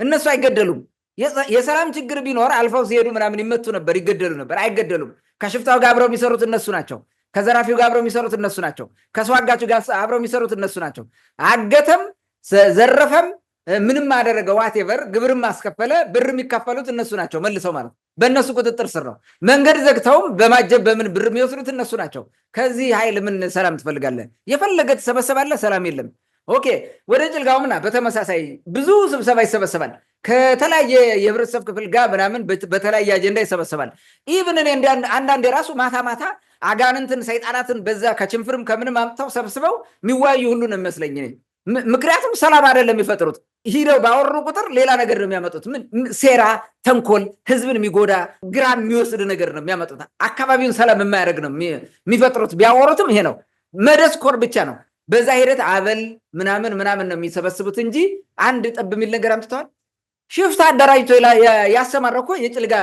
እነሱ አይገደሉም። የሰላም ችግር ቢኖር አልፈው ሲሄዱ ምናምን ይመቱ ነበር፣ ይገደሉ ነበር። አይገደሉም። ከሽፍታው ጋር አብረው የሚሰሩት እነሱ ናቸው። ከዘራፊው ጋር አብረው የሚሰሩት እነሱ ናቸው። ከሰው አጋቹ ጋር አብረው የሚሰሩት እነሱ ናቸው። አገተም ዘረፈም ምንም አደረገ ዋቴቨር ግብርም አስከፈለ ብር የሚካፈሉት እነሱ ናቸው። መልሰው ማለት በእነሱ ቁጥጥር ስር ነው። መንገድ ዘግተውም በማጀብ በምን ብር የሚወስዱት እነሱ ናቸው። ከዚህ ኃይል ምን ሰላም ትፈልጋለህ? የፈለገ ትሰበሰባለህ፣ ሰላም የለም። ኦኬ ወደ ጭልጋውምና በተመሳሳይ ብዙ ስብሰባ ይሰበሰባል። ከተለያየ የህብረተሰብ ክፍል ጋር ምናምን በተለያየ አጀንዳ ይሰበሰባል። ኢቭን እኔ አንዳንዴ ራሱ ማታ ማታ አጋንንትን ሰይጣናትን በዛ ከችንፍርም ከምንም አምጥተው ሰብስበው የሚወያዩ ሁሉ ነው የሚመስለኝ። ምክንያቱም ሰላም አይደለም የሚፈጥሩት። ሂደው ባወሩ ቁጥር ሌላ ነገር ነው የሚያመጡት። ምን ሴራ፣ ተንኮል፣ ህዝብን የሚጎዳ ግራ የሚወስድ ነገር ነው የሚያመጡት። አካባቢውን ሰላም የማያደርግ ነው የሚፈጥሩት። ቢያወሩትም ይሄ ነው መደስኮር ብቻ ነው። በዛ ሂደት አበል ምናምን ነው የሚሰበስቡት እንጂ አንድ ጠብ የሚል ነገር አምጥተዋል። ሽፍታ አደራጅቶ ያሰማራው እኮ የጭልጋ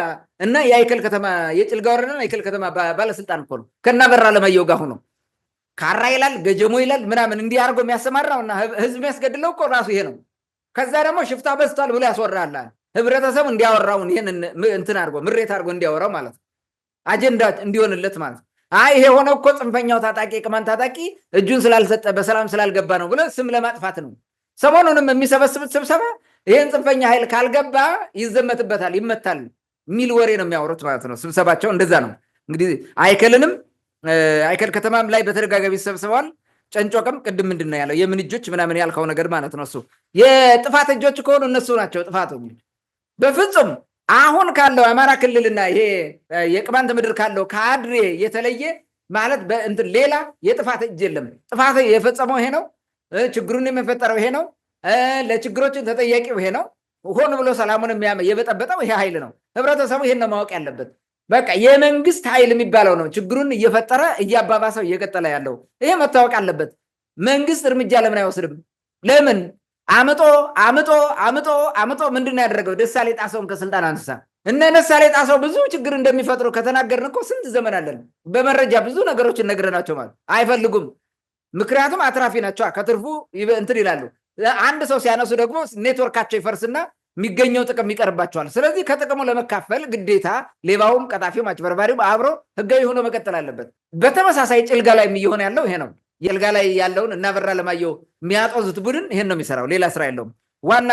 እና የአይከል ከተማ የጭልጋ ወረዳና የአይከል ከተማ ባለስልጣን እኮ ነው። ከናበራ ለማየው ጋር ሆኖ ካራ ይላል ገጀሞ ይላል ምናምን እንዲህ አድርጎ የሚያሰማራውና ህዝብ የሚያስገድለው እኮ ራሱ ይሄ ነው። ከዛ ደግሞ ሽፍታ በዝቷል ብሎ ያስወራል። ህብረተሰብ እንዲያወራውን ይሄን እንትን አድርጎ ምሬት አድርጎ እንዲያወራው ማለት ነው። አጀንዳ እንዲሆንለት ማለት ነው። ይሄ ሆነው እኮ ጽንፈኛው ታጣቂ ቅማንት ታጣቂ እጁን ስላልሰጠ በሰላም ስላልገባ ነው ብሎ ስም ለማጥፋት ነው። ሰሞኑንም የሚሰበስቡት ስብሰባ ይሄን ጽንፈኛ ኃይል ካልገባ ይዘመትበታል፣ ይመታል የሚል ወሬ ነው የሚያወሩት ማለት ነው። ስብሰባቸው እንደዛ ነው። እንግዲህ አይከል ከተማም ላይ በተደጋጋሚ ይሰበሰባል። ጨንጮቅም ቅድም ምንድን ነው ያለው የምን እጆች ምናምን ያልከው ነገር ማለት ነው። እሱ የጥፋት እጆች ከሆኑ እነሱ ናቸው ጥፋቱ። በፍጹም አሁን ካለው አማራ ክልልና ይሄ የቅማንት ምድር ካለው ካድሬ የተለየ ማለት በእንትን ሌላ የጥፋት እጅ የለም። ጥፋት የፈጸመው ይሄ ነው። ችግሩን የፈጠረው ይሄ ነው። ለችግሮችን ተጠያቂው ይሄ ነው። ሆን ብሎ ሰላሙን የበጠበጠው ይሄ ኃይል ነው። ህብረተሰቡ ይሄን ነው ማወቅ ያለበት። በቃ የመንግስት ኃይል የሚባለው ነው ችግሩን እየፈጠረ እያባባሰው እየቀጠለ ያለው። ይሄ መታወቅ አለበት። መንግስት እርምጃ ለምን አይወስድም? ለምን አምጦ ምንድን ነው ያደረገው? ደሳሌ ጣሰውን ከስልጣን አንሳ። እነ ደሳሌ ጣሰው ብዙ ችግር እንደሚፈጥሩ ከተናገርን እኮ ስንት ዘመን አለን። በመረጃ ብዙ ነገሮችን ነግረናቸው ማለት አይፈልጉም። ምክንያቱም አትራፊ ናቸው። ከትርፉ እንትን ይላሉ። አንድ ሰው ሲያነሱ ደግሞ ኔትወርካቸው ይፈርስና የሚገኘው ጥቅም ይቀርባቸዋል። ስለዚህ ከጥቅሙ ለመካፈል ግዴታ ሌባውም ቀጣፊውም አጭበርባሪውም አብሮ ህጋዊ ሆኖ መቀጠል አለበት። በተመሳሳይ ጭልጋ ላይ እየሆነ ያለው ይሄ ነው። የጭልጋ ላይ ያለውን እናበራ ለማየው የሚያጦዙት ቡድን ይሄን ነው የሚሰራው። ሌላ ስራ የለውም። ዋና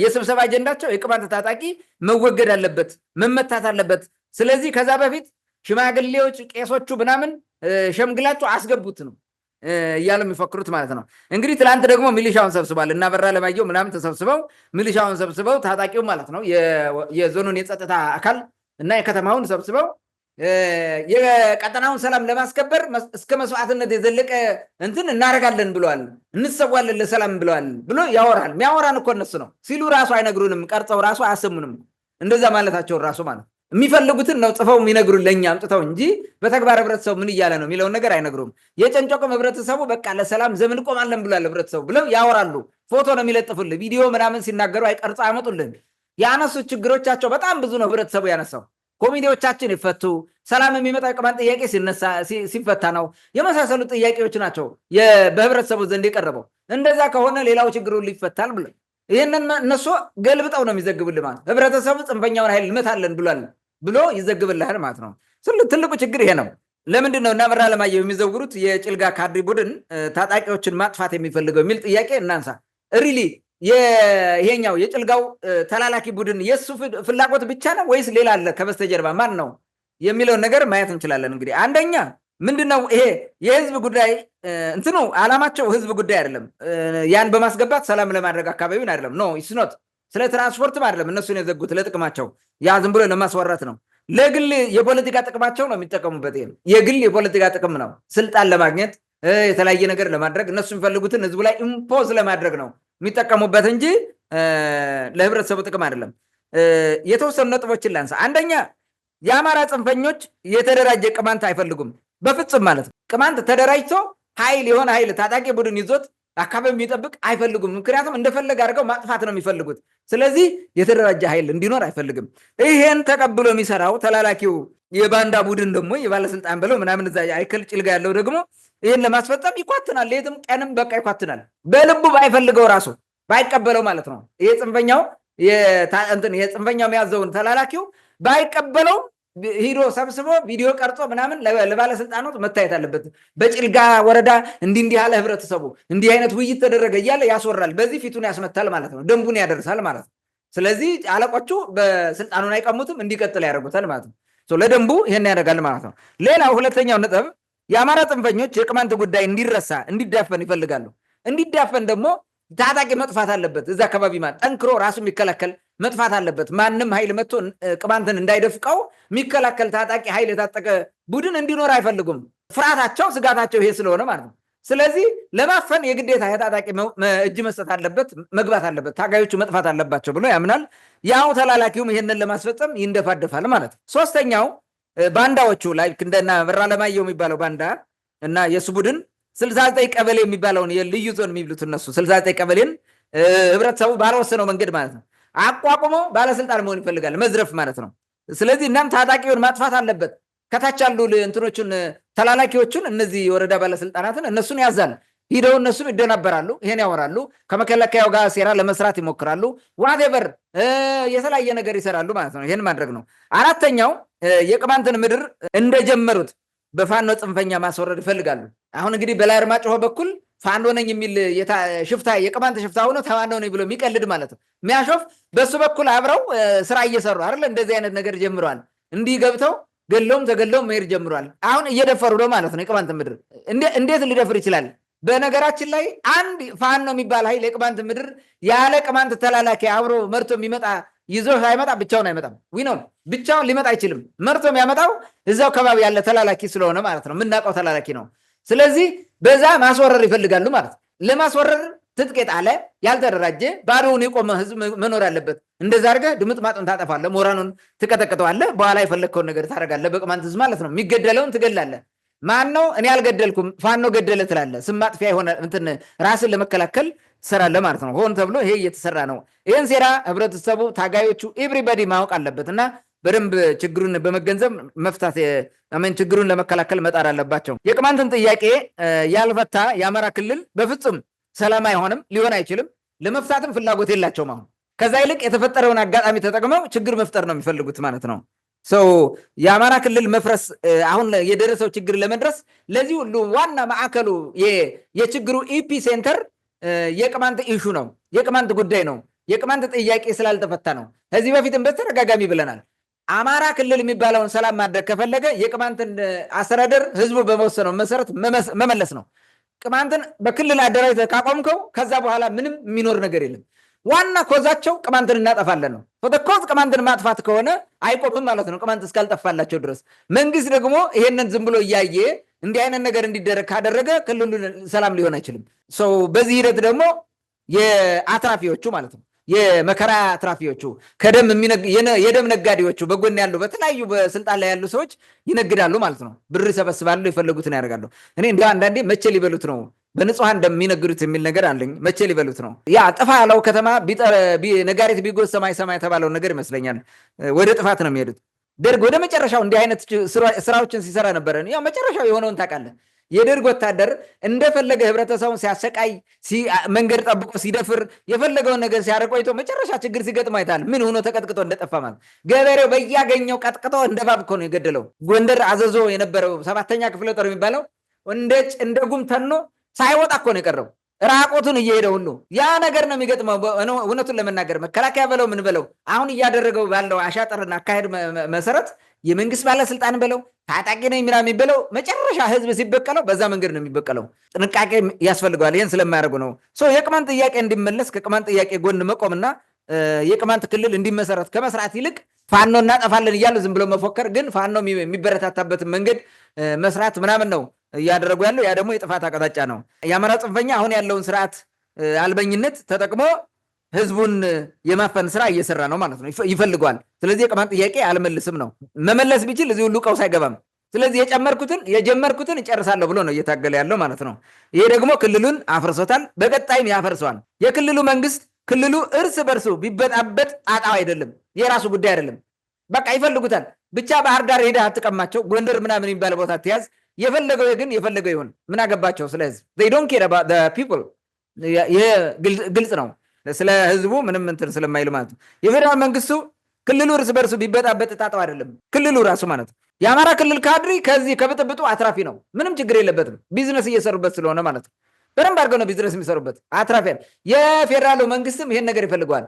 የስብሰባ አጀንዳቸው የቅማንት ታጣቂ መወገድ አለበት፣ መመታት አለበት። ስለዚህ ከዛ በፊት ሽማግሌዎች፣ ቄሶቹ ምናምን ሸምግላቸው አስገቡት ነው እያሉ የሚፈክሩት ማለት ነው። እንግዲህ ትላንት ደግሞ ሚሊሻውን ሰብስቧል። እናበራ ለማየው ምናምን ተሰብስበው ሚሊሻውን ሰብስበው ታጣቂው ማለት ነው የዞኑን የጸጥታ አካል እና የከተማውን ሰብስበው የቀጠናውን ሰላም ለማስከበር እስከ መስዋዕትነት የዘለቀ እንትን እናደርጋለን ብለዋል፣ እንሰዋለን ለሰላም ብለዋል ብሎ ያወራል። የሚያወራን እኮ እነሱ ነው ሲሉ ራሱ አይነግሩንም፣ ቀርጸው ራሱ አያሰሙንም። እንደዛ ማለታቸውን ራሱ ማለት የሚፈልጉትን ነው ጽፈው የሚነግሩን ለእኛ አምጥተው እንጂ በተግባር ህብረተሰቡ ምን እያለ ነው የሚለውን ነገር አይነግሩም። የጨንጮቅም ህብረተሰቡ በቃ ለሰላም ዘብ እንቆማለን ብሏል ህብረተሰቡ ብለው ያወራሉ። ፎቶ ነው የሚለጥፉልህ፣ ቪዲዮ ምናምን ሲናገሩ አይቀርጸው አያመጡልን። ያነሱት ችግሮቻቸው በጣም ብዙ ነው ህብረተሰቡ ያነሳው። ኮሚቴዎቻችን ይፈቱ፣ ሰላም የሚመጣው የቅማንት ጥያቄ ሲፈታ ነው የመሳሰሉ ጥያቄዎች ናቸው በህብረተሰቡ ዘንድ የቀረበው። እንደዛ ከሆነ ሌላው ችግር ሁሉ ይፈታል ብሎ ይህንን እነሱ ገልብጠው ነው የሚዘግብልህ ማለት ህብረተሰቡ ጽንፈኛውን ኃይል እንመታለን ብሏል ብሎ ይዘግብልሃል ማለት ነው። ትልቁ ችግር ይሄ ነው። ለምንድን ነው እናበራ ለማየው የሚዘውሩት የጭልጋ ካድሪ ቡድን ታጣቂዎችን ማጥፋት የሚፈልገው የሚል ጥያቄ እናንሳ። ሪሊ ይሄኛው የጭልጋው ተላላኪ ቡድን የሱ ፍላጎት ብቻ ነው ወይስ ሌላ አለ ከበስተጀርባ ማን ነው የሚለውን ነገር ማየት እንችላለን። እንግዲህ አንደኛ ምንድነው ይሄ የህዝብ ጉዳይ እንትኑ አላማቸው ህዝብ ጉዳይ አይደለም። ያን በማስገባት ሰላም ለማድረግ አካባቢውን አይደለም። ኖ ኢትስ ኖት። ስለ ትራንስፖርትም አይደለም እነሱን የዘጉት ለጥቅማቸው፣ ያ ዝም ብሎ ለማስወራት ነው። ለግል የፖለቲካ ጥቅማቸው ነው የሚጠቀሙበት። ይሄ የግል የፖለቲካ ጥቅም ነው፣ ስልጣን ለማግኘት የተለያየ ነገር ለማድረግ እነሱ የሚፈልጉትን ህዝቡ ላይ ኢምፖዝ ለማድረግ ነው የሚጠቀሙበት እንጂ ለህብረተሰቡ ጥቅም አይደለም። የተወሰኑ ነጥቦችን ላንሳ። አንደኛ የአማራ ጽንፈኞች የተደራጀ ቅማንት አይፈልጉም በፍጹም ማለት ነው። ቅማንት ተደራጅቶ የሆነ ኃይል ታጣቂ ቡድን ይዞት አካባቢ የሚጠብቅ አይፈልጉም። ምክንያቱም እንደፈለገ አድርገው ማጥፋት ነው የሚፈልጉት። ስለዚህ የተደራጀ ኃይል እንዲኖር አይፈልግም። ይሄን ተቀብሎ የሚሰራው ተላላኪው የባንዳ ቡድን ደግሞ የባለስልጣን ብለው ምናምን እዛ አይከል ጭልጋ ያለው ደግሞ ይህን ለማስፈጸም ይኳትናል። ሌትም ቀንም በቃ ይኳትናል። በልቡ ባይፈልገው ራሱ ባይቀበለው ማለት ነው። ይሄ ጽንፈኛው የጽንፈኛው የሚያዘውን ተላላኪው ባይቀበለው ሂዶ ሰብስቦ ቪዲዮ ቀርጾ ምናምን ለባለስልጣኖች መታየት አለበት። በጭልጋ ወረዳ እንዲህ ያለ ህብረተሰቡ እንዲህ አይነት ውይይት ተደረገ እያለ ያስወራል። በዚህ ፊቱን ያስመታል ማለት ነው። ደንቡን ያደርሳል ማለት ነው። ስለዚህ አለቆቹ በስልጣኑን አይቀሙትም፣ እንዲቀጥል ያደርጉታል ማለት ነው። ለደንቡ ይሄን ያደርጋል ማለት ነው። ሌላው ሁለተኛው ነጥብ የአማራ ጽንፈኞች የቅማንት ጉዳይ እንዲረሳ እንዲዳፈን ይፈልጋሉ። እንዲዳፈን ደግሞ ታጣቂ መጥፋት አለበት። እዛ አካባቢ ጠንክሮ ራሱ የሚከላከል መጥፋት አለበት። ማንም ኃይል መጥቶ ቅማንትን እንዳይደፍቀው የሚከላከል ታጣቂ ኃይል የታጠቀ ቡድን እንዲኖር አይፈልጉም። ፍርሃታቸው፣ ስጋታቸው ይሄ ስለሆነ ማለት ነው። ስለዚህ ለማፈን የግዴታ የታጣቂ እጅ መስጠት አለበት፣ መግባት አለበት፣ ታጋዮቹ መጥፋት አለባቸው ብሎ ያምናል። ያው ተላላኪውም ይሄንን ለማስፈጸም ይንደፋደፋል ማለት ነው። ሶስተኛው ባንዳዎቹ ላይ እንደና በራ ለማየው የሚባለው ባንዳ እና የሱ ቡድን 69 ቀበሌ የሚባለውን የልዩ ዞን የሚብሉት እነሱ 69 ቀበሌን ህብረተሰቡ ባልወሰነው መንገድ ማለት ነው አቋቁሞ ባለስልጣን መሆን ይፈልጋል፣ መዝረፍ ማለት ነው። ስለዚህ እናም ታጣቂውን ማጥፋት አለበት። ከታች ያሉ እንትኖቹን ተላላኪዎቹን እነዚህ የወረዳ ባለስልጣናትን እነሱን ያዛል። ሂደው እነሱም ይደናበራሉ፣ ይሄን ያወራሉ፣ ከመከላከያው ጋር ሴራ ለመስራት ይሞክራሉ። ዋቴቨር የተለያየ ነገር ይሰራሉ ማለት ነው። ይሄን ማድረግ ነው። አራተኛው የቅማንትን ምድር እንደጀመሩት በፋኖ ጽንፈኛ ማስወረድ ይፈልጋሉ። አሁን እንግዲህ በላይ አርማጭሆ በኩል ፋኖ ነኝ የሚል ሽፍታ የቅማንት ሽፍታ ሆኖ ተፋኖ ነኝ ብሎ የሚቀልድ ማለት ነው የሚያሾፍ፣ በሱ በኩል አብረው ስራ እየሰሩ አይደል? እንደዚህ አይነት ነገር ጀምረዋል። እንዲህ ገብተው ገለውም ተገለውም መሄድ ጀምረዋል። አሁን እየደፈሩ ነው ማለት ነው። የቅማንት ምድር እንዴት ሊደፍር ይችላል? በነገራችን ላይ አንድ ፋኖ የሚባል ኃይል የቅማንት ምድር ያለ ቅማንት ተላላኪ አብሮ መርቶ የሚመጣ ይዞ አይመጣ፣ ብቻውን አይመጣም። ዊኖ ብቻውን ሊመጣ አይችልም። መርቶ የሚያመጣው እዛው አካባቢ ያለ ተላላኪ ስለሆነ ማለት ነው። የምናውቀው ተላላኪ ነው። ስለዚህ በዛ ማስወረር ይፈልጋሉ ማለት ነው። ለማስወረር ትጥቅ የጣለ ያልተደራጀ ባዶውን የቆመ ህዝብ መኖር አለበት። እንደዛ አድርገህ ድምጥ ማጡን ታጠፋለህ፣ ሞራኑን ትቀጠቅጠዋለህ፣ በኋላ የፈለግከውን ነገር ታደርጋለህ። በቅማንት ህዝብ ማለት ነው። የሚገደለውን ትገላለህ። ማን ነው እኔ አልገደልኩም ፋኖ ገደለ ትላለህ። ስም ማጥፊያ የሆነ እንትን ራስን ለመከላከል ትሰራለህ ማለት ነው። ሆን ተብሎ ይሄ እየተሰራ ነው። ይህን ሴራ ህብረተሰቡ፣ ታጋዮቹ፣ ኤቭሪባዲ ማወቅ አለበት እና በደንብ ችግሩን በመገንዘብ መፍታት ችግሩን ለመከላከል መጣር አለባቸው። የቅማንትን ጥያቄ ያልፈታ የአማራ ክልል በፍጹም ሰላም አይሆንም፣ ሊሆን አይችልም። ለመፍታትም ፍላጎት የላቸውም። አሁን ከዛ ይልቅ የተፈጠረውን አጋጣሚ ተጠቅመው ችግር መፍጠር ነው የሚፈልጉት ማለት ነው። የአማራ ክልል መፍረስ አሁን የደረሰው ችግር ለመድረስ ለዚህ ሁሉ ዋና ማዕከሉ የችግሩ ኢፒ ሴንተር የቅማንት ኢሹ ነው፣ የቅማንት ጉዳይ ነው። የቅማንት ጥያቄ ስላልተፈታ ነው። ከዚህ በፊትም በተደጋጋሚ ብለናል። አማራ ክልል የሚባለውን ሰላም ማድረግ ከፈለገ የቅማንትን አስተዳደር ህዝቡ በመወሰነው መሰረት መመለስ ነው። ቅማንትን በክልል አደራጅተህ ካቆምከው ከዛ በኋላ ምንም የሚኖር ነገር የለም። ዋና ኮዛቸው ቅማንትን እናጠፋለን ነው። ኮዝ ቅማንትን ማጥፋት ከሆነ አይቆምም ማለት ነው፣ ቅማንት እስካልጠፋላቸው ድረስ። መንግስት ደግሞ ይሄንን ዝም ብሎ እያየ እንዲህ አይነት ነገር እንዲደረግ ካደረገ ክልሉ ሰላም ሊሆን አይችልም። በዚህ ሂደት ደግሞ የአትራፊዎቹ ማለት ነው የመከራ አትራፊዎቹ የደም ነጋዴዎቹ በጎን ያሉ በተለያዩ በስልጣን ላይ ያሉ ሰዎች ይነግዳሉ ማለት ነው። ብር ይሰበስባሉ፣ የፈለጉትን ያደርጋሉ። እኔ እንዲ አንዳንዴ መቼ ሊበሉት ነው በንጹሐን እንደሚነግዱት የሚል ነገር አለኝ። መቼ ሊበሉት ነው? ያ ጥፋ ያለው ከተማ ነጋሪት ቢጎሰም አይሰማ የተባለውን ነገር ይመስለኛል። ወደ ጥፋት ነው የሚሄዱት። ደርግ ወደ መጨረሻው እንዲህ አይነት ስራዎችን ሲሰራ ነበረ። ያው መጨረሻው የሆነውን ታውቃለህ። የደርግ ወታደር እንደፈለገ ህብረተሰቡን ሲያሰቃይ፣ መንገድ ጠብቆ ሲደፍር፣ የፈለገውን ነገር ሲያደርግ ቆይቶ መጨረሻ ችግር ሲገጥም አይታል። ምን ሆኖ ተቀጥቅጦ እንደጠፋ ማለት ገበሬው በያገኘው ቀጥቅጦ እንደ እባብ እኮ ነው የገደለው። ጎንደር አዘዞ የነበረው 7ኛ ክፍለ ጦር የሚባለው እንደ ጉም ተኖ ሳይወጣ እኮ ነው የቀረው። ራቆቱን እየሄደ ሁሉ ያ ነገር ነው የሚገጥመው። እውነቱን ለመናገር መከላከያ በለው ምን በለው አሁን እያደረገው ባለው አሻጠርና አካሄድ መሰረት የመንግስት ባለስልጣን በለው ታጣቂ ነው የሚበለው መጨረሻ ህዝብ ሲበቀለው በዛ መንገድ ነው የሚበቀለው። ጥንቃቄ ያስፈልገዋል። ይህን ስለማያደርጉ ነው የቅማንት ጥያቄ እንዲመለስ ከቅማንት ጥያቄ ጎን መቆምና የቅማንት ክልል እንዲመሰረት ከመስራት ይልቅ ፋኖ እናጠፋለን እያሉ ዝም ብሎ መፎከር፣ ግን ፋኖ የሚበረታታበትን መንገድ መስራት ምናምን ነው እያደረጉ ያለው። ያ ደግሞ የጥፋት አቅጣጫ ነው። የአማራ ጽንፈኛ አሁን ያለውን ስርዓት አልበኝነት ተጠቅሞ ህዝቡን የማፈን ስራ እየሰራ ነው ማለት ነው፣ ይፈልገዋል። ስለዚህ የቅማንት ጥያቄ አልመልስም ነው። መመለስ ቢችል እዚህ ሁሉ ቀውስ አይገባም። ስለዚህ የጀመርኩትን እጨርሳለሁ ብሎ ነው እየታገለ ያለው ማለት ነው። ይሄ ደግሞ ክልሉን አፍርሶታል፣ በቀጣይም ያፈርሰዋል። የክልሉ መንግስት ክልሉ እርስ በርሱ ቢበጣበጥ ጣጣው አይደለም፣ የራሱ ጉዳይ አይደለም። በቃ ይፈልጉታል። ብቻ ባህር ዳር ሄደህ አትቀማቸው፣ ጎንደር ምናምን የሚባል ቦታ ትያዝ፣ የፈለገው ግን የፈለገው ይሁን፣ ምን አገባቸው ስለ ህዝብ። they don't care about the people። ይሄ ግልጽ ነው፣ ስለ ህዝቡ ምንም እንትን ስለማይሉ ማለት ነው። የፌዴራል መንግስቱ ክልሉ እርስ በርሱ ቢበጣበጥ ጣጣው አይደለም፣ ክልሉ ራሱ ማለት ነው። የአማራ ክልል ካድሪ ከዚህ ከብጥብጡ አትራፊ ነው፣ ምንም ችግር የለበትም። ቢዝነስ እየሰሩበት ስለሆነ ማለት ነው። በደንብ አድርገው ነው ቢዝነስ የሚሰሩበት፣ አትራፊ። የፌዴራሉ መንግስትም ይሄን ነገር ይፈልገዋል።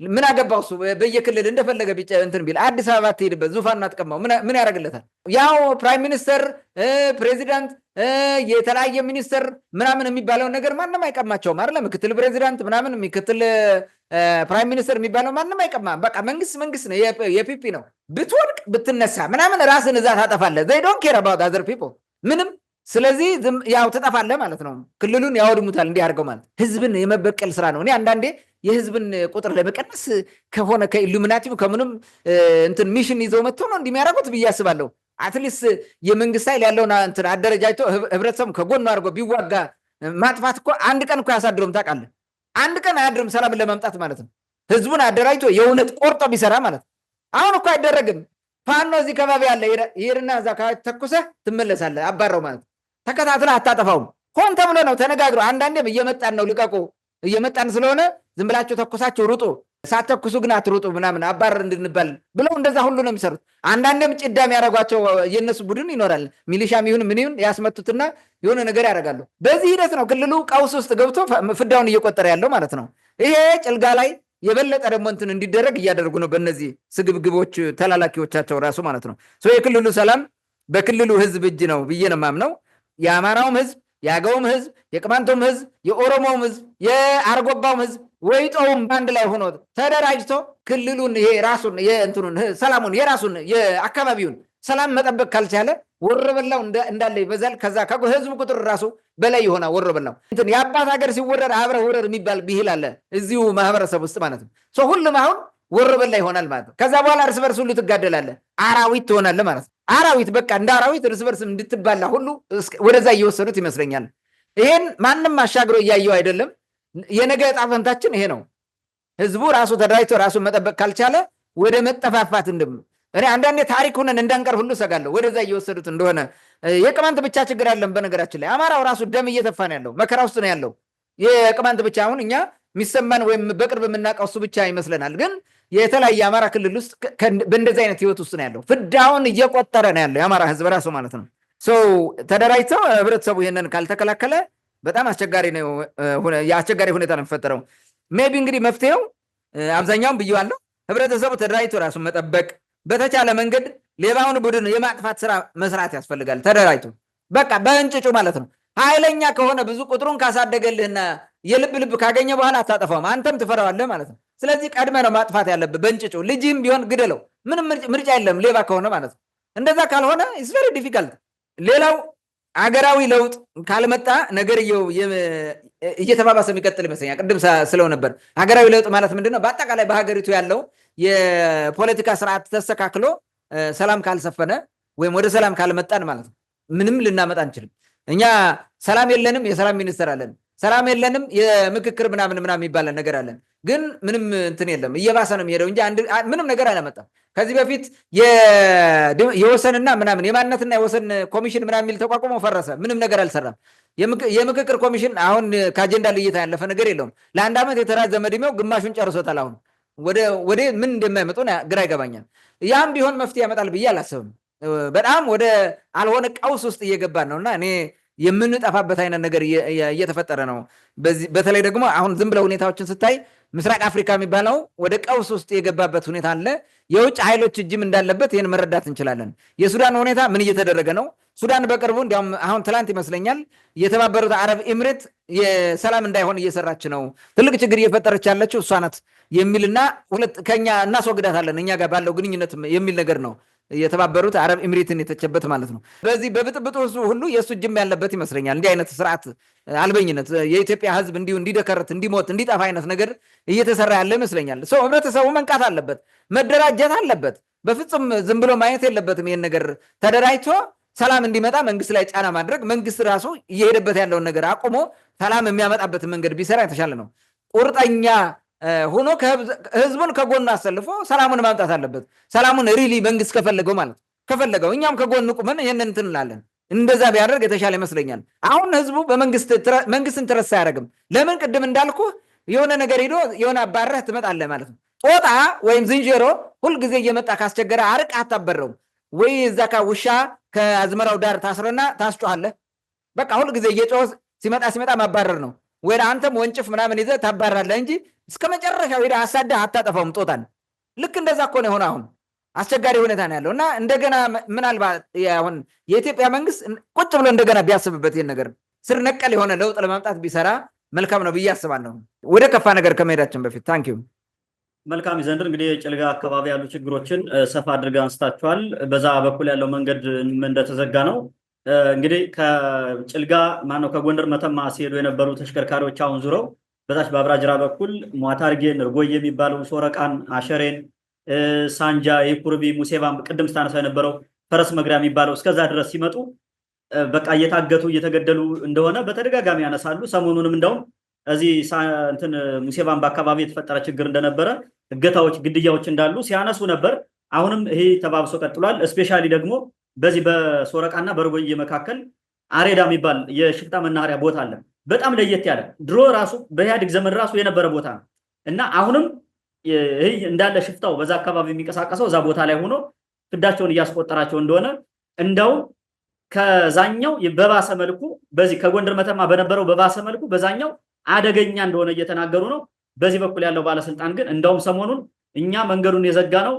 ምን አገባው እሱ በየክልል እንደፈለገ እንትን ቢል፣ አዲስ አበባ ትሄድበት ዙፋን እናጥቀማው ምን ያደርግለታል? ያው ፕራይም ሚኒስተር ፕሬዚዳንት የተለያየ ሚኒስተር ምናምን የሚባለውን ነገር ማንም አይቀማቸውም አይደለ? ምክትል ፕሬዚዳንት ምናምን ምክትል ፕራይም ሚኒስተር የሚባለው ማንም አይቀማም። በቃ መንግስት ነው፣ የፒፒ ነው። ብትወድቅ ብትነሳ ምናምን ራስን እዛ ታጠፋለህ። they don't care about other people ምንም። ስለዚህ ያው ትጠፋለህ ማለት ነው። ክልሉን ያወድሙታል እንዲህ አድርገው ማለት ህዝብን የመበቀል ስራ ነው። እኔ አንዳንዴ የህዝብን ቁጥር ለመቀነስ ከሆነ ከኢሉሚናቲቭ ከምንም እንትን ሚሽን ይዘው መጥተው ነው እንደሚያደርጉት ብዬ አስባለሁ። አትሊስት የመንግስት ኃይል ያለውን እንትን አደረጃጅቶ ህብረተሰቡ ከጎኑ አድርጎ ቢዋጋ ማጥፋት እኮ አንድ ቀን እኮ ያሳድረውም ታውቃለህ። አንድ ቀን አያድርም ሰላምን ለማምጣት ማለት ነው። ህዝቡን አደራጅቶ የእውነት ቆርጦ ቢሰራ ማለት ነው። አሁን እኮ አይደረግም። ፋኖ እዚህ ከባቢ ያለ ይሄድና እዛ ተኩሰህ ትመለሳለህ፣ አባረው ማለት ነው። ተከታትለህ አታጠፋውም። ሆን ተብሎ ነው ተነጋግሮ። አንዳንዴም እየመጣን ነው ልቀቁ፣ እየመጣን ስለሆነ ዝም ብላችሁ ተኩሳችሁ ሩጡ፣ ሳትተኩሱ ግን አትሩጡ ምናምን አባረር እንድንባል ብለው እንደዛ ሁሉ ነው የሚሰሩት። አንዳንዴም ጭዳ የሚያደርጓቸው የእነሱ ቡድን ይኖራል። ሚሊሻም ይሁን ምን ይሁን ያስመቱትና የሆነ ነገር ያደርጋሉ። በዚህ ሂደት ነው ክልሉ ቀውስ ውስጥ ገብቶ ፍዳውን እየቆጠረ ያለው ማለት ነው። ይሄ ጭልጋ ላይ የበለጠ ደግሞ እንትን እንዲደረግ እያደረጉ ነው በእነዚህ ስግብግቦች ተላላኪዎቻቸው ራሱ ማለት ነው። የክልሉ ሰላም በክልሉ ህዝብ እጅ ነው ብዬ ነው የማምነው። የአማራውም ህዝብ፣ የአገውም ህዝብ፣ የቅማንቶም ህዝብ፣ የኦሮሞውም ህዝብ፣ የአርጎባውም ህዝብ ወይጦውም በአንድ ላይ ሆኖ ተደራጅቶ ክልሉን ይሄ ራሱን የእንትኑን ሰላሙን የራሱን የአካባቢውን ሰላም መጠበቅ ካልቻለ ወሮበላው እንዳለ ይበዛል። ከዛ ህዝቡ ቁጥር ራሱ በላይ ይሆናል ወሮበላው። እንትን የአባት ሀገር ሲወረድ አብረህ ውረድ የሚባል ብሂል አለ እዚሁ ማህበረሰብ ውስጥ ማለት ነው። ሁሉም አሁን ወሮበላ ይሆናል ማለት ነው። ከዛ በኋላ እርስ በርስ ሁሉ ትጋደላለህ፣ አራዊት ትሆናለህ ማለት ነው። አራዊት በቃ እንደ አራዊት እርስ በርስ እንድትባላ ሁሉ ወደዛ እየወሰዱት ይመስለኛል። ይሄን ማንም አሻግሮ እያየው አይደለም። የነገ ዕጣ ፈንታችን ይሄ ነው። ህዝቡ ራሱ ተደራጅቶ ራሱን መጠበቅ ካልቻለ ወደ መጠፋፋት እኔ አንዳንዴ ታሪክ ሆነን እንዳንቀር ሁሉ ሰጋለሁ፣ ወደዛ እየወሰዱት እንደሆነ። የቅማንት ብቻ ችግር አለን። በነገራችን ላይ አማራው ራሱ ደም እየተፋ ነው ያለው፣ መከራ ውስጥ ነው ያለው። የቅማንት ብቻ አሁን እኛ የሚሰማን ወይም በቅርብ የምናውቀው እሱ ብቻ ይመስለናል። ግን የተለያየ አማራ ክልል ውስጥ በእንደዚህ አይነት ህይወት ውስጥ ነው ያለው። ፍዳውን እየቆጠረ ነው ያለው የአማራ ህዝብ ራሱ ማለት ነው። ተደራጅተው ህብረተሰቡ ይሄንን ካልተከላከለ በጣም አስቸጋሪ ሁኔታ ነው የሚፈጠረው። ሜቢ እንግዲህ መፍትሄው አብዛኛውን ብዬዋለሁ፣ ህብረተሰቡ ተደራጅቶ ራሱን መጠበቅ፣ በተቻለ መንገድ ሌባውን ቡድን የማጥፋት ስራ መስራት ያስፈልጋል። ተደራጅቶ በቃ በእንጭጩ ማለት ነው። ኃይለኛ ከሆነ ብዙ ቁጥሩን ካሳደገልህና የልብ ካገኘ በኋላ አታጠፋውም፣ አንተም ትፈራዋለህ ማለት ነው። ስለዚህ ቀድመህ ነው ማጥፋት ያለብህ በእንጭጩ። ልጅህም ቢሆን ግደለው፣ ምንም ምርጫ የለም ሌባ ከሆነ ማለት ነው። እንደዛ ካልሆነ ኢትስ ቬሪ ዲፊካልት። ሌላው አገራዊ ለውጥ ካልመጣ ነገርየው እየተባባሰ የሚቀጥል ይመስለኛል። ቅድም ስለው ነበር። ሀገራዊ ለውጥ ማለት ምንድነው? በአጠቃላይ በሀገሪቱ ያለው የፖለቲካ ስርዓት ተስተካክሎ ሰላም ካልሰፈነ ወይም ወደ ሰላም ካልመጣን ማለት ነው ምንም ልናመጣ አንችልም። እኛ ሰላም የለንም፣ የሰላም ሚኒስትር አለን። ሰላም የለንም፣ የምክክር ምናምን የሚባል ነገር አለን። ግን ምንም እንትን የለም፣ እየባሰ ነው የሚሄደው እንጂ ምንም ነገር አላመጣም። ከዚህ በፊት የወሰንና ምናምን የማንነትና የወሰን ኮሚሽን ምናምን የሚል ተቋቁሞ ፈረሰ። ምንም ነገር አልሰራም። የምክክር ኮሚሽን አሁን ከአጀንዳ ልየታ ያለፈ ነገር የለውም። ለአንድ ዓመት የተራዘመ ዕድሜው ግማሹን ጨርሶታል። አሁን ወደ ምን እንደማይመጡ ግራ ይገባኛል። ያም ቢሆን መፍትሄ ያመጣል ብዬ አላስብም። በጣም ወደ አልሆነ ቀውስ ውስጥ እየገባን ነው እና እኔ የምንጠፋበት አይነት ነገር እየተፈጠረ ነው። በተለይ ደግሞ አሁን ዝም ብለው ሁኔታዎችን ስታይ ምስራቅ አፍሪካ የሚባለው ወደ ቀውስ ውስጥ የገባበት ሁኔታ አለ። የውጭ ኃይሎች እጅም እንዳለበት ይህን መረዳት እንችላለን። የሱዳን ሁኔታ ምን እየተደረገ ነው? ሱዳን በቅርቡ እንዲያውም አሁን ትላንት ይመስለኛል የተባበሩት አረብ ኤምሬት የሰላም እንዳይሆን እየሰራች ነው፣ ትልቅ ችግር እየፈጠረች ያለችው እሷ ናት የሚልና ከኛ እናስወግዳታለን እኛ ጋር ባለው ግንኙነት የሚል ነገር ነው የተባበሩት አረብ ኤምሬትን የተቸበት ማለት ነው። በዚህ በብጥብጡ ሁሉ የእሱ እጅም ያለበት ይመስለኛል። እንዲህ አይነት ስርዓት አልበኝነት የኢትዮጵያ ሕዝብ እንዲሁ እንዲደከርት፣ እንዲሞት፣ እንዲጠፋ አይነት ነገር እየተሰራ ያለ ይመስለኛል። ሰው ህብረተሰቡ መንቃት አለበት፣ መደራጀት አለበት። በፍጹም ዝም ብሎ ማየት የለበትም። ይህን ነገር ተደራጅቶ ሰላም እንዲመጣ መንግስት ላይ ጫና ማድረግ፣ መንግስት ራሱ እየሄደበት ያለውን ነገር አቁሞ ሰላም የሚያመጣበትን መንገድ ቢሰራ የተሻለ ነው። ቁርጠኛ ሆኖ ህዝቡን ከጎኑ አሰልፎ ሰላሙን ማምጣት አለበት። ሰላሙን ሪሊ መንግስት ከፈለገው ማለት ከፈለገው እኛም ከጎኑ ቁመን ይህንን እንትን እንላለን። እንደዛ ቢያደርግ የተሻለ ይመስለኛል። አሁን ህዝቡ መንግስትን ትረሳ አያደርግም። ለምን ቅድም እንዳልኩ የሆነ ነገር ሄዶ የሆነ አባረህ ትመጣለህ ማለት ነው። ጦጣ ወይም ዝንጀሮ ሁልጊዜ እየመጣ ካስቸገረ አርቅ አታበረውም ወይ እዛ ውሻ ከአዝመራው ዳር ታስረና ታስጮሃለህ። በቃ ሁልጊዜ እየጮህ ሲመጣ ማባረር ነው። ወይ አንተም ወንጭፍ ምናምን ይዘህ ታባራለህ እንጂ እስከ መጨረሻው ሄደህ አሳደህ አታጠፋውም ጦጣን። ልክ እንደዛ እኮ ነው የሆነ አሁን አስቸጋሪ ሁኔታ ነው ያለው እና እንደገና ምናልባት አሁን የኢትዮጵያ መንግስት ቁጭ ብሎ እንደገና ቢያስብበት ይህን ነገር ስር ነቀል የሆነ ለውጥ ለማምጣት ቢሰራ መልካም ነው ብዬ አስባለሁ። ወደ ከፋ ነገር ከመሄዳችን በፊት ታንኪዩ። መልካም ይዘንድር እንግዲህ የጭልጋ አካባቢ ያሉ ችግሮችን ሰፋ አድርገህ አንስታችኋል። በዛ በኩል ያለው መንገድ እንደተዘጋ ነው። እንግዲህ ከጭልጋ ማነው ከጎንደር መተማ ሲሄዱ የነበሩ ተሽከርካሪዎች አሁን ዙረው በታች በአብራጅራ በኩል ሟታርጌን፣ እርጎዬ የሚባለው ሶረቃን፣ አሸሬን፣ ሳንጃ፣ የኩርቢ፣ ሙሴባም ቅድም ስታነሳ የነበረው ፈረስ መግሪያ የሚባለው እስከዛ ድረስ ሲመጡ በቃ እየታገቱ እየተገደሉ እንደሆነ በተደጋጋሚ ያነሳሉ። ሰሞኑንም እንደውም እዚህ እንትን ሙሴባም በአካባቢ የተፈጠረ ችግር እንደነበረ፣ እገታዎች፣ ግድያዎች እንዳሉ ሲያነሱ ነበር። አሁንም ይሄ ተባብሶ ቀጥሏል። እስፔሻሊ ደግሞ በዚህ በሶረቃና በእርጎዬ መካከል አሬዳ የሚባል የሽፍታ መናኸሪያ ቦታ አለ። በጣም ለየት ያለ ድሮ ራሱ በኢህአዴግ ዘመን ራሱ የነበረ ቦታ ነው እና አሁንም ይሄ እንዳለ ሽፍታው በዛ አካባቢ የሚንቀሳቀሰው እዛ ቦታ ላይ ሆኖ ፍዳቸውን እያስቆጠራቸው እንደሆነ እንደው ከዛኛው በባሰ መልኩ በዚህ ከጎንደር መተማ በነበረው በባሰ መልኩ በዛኛው አደገኛ እንደሆነ እየተናገሩ ነው። በዚህ በኩል ያለው ባለስልጣን ግን እንደውም ሰሞኑን እኛ መንገዱን የዘጋ ነው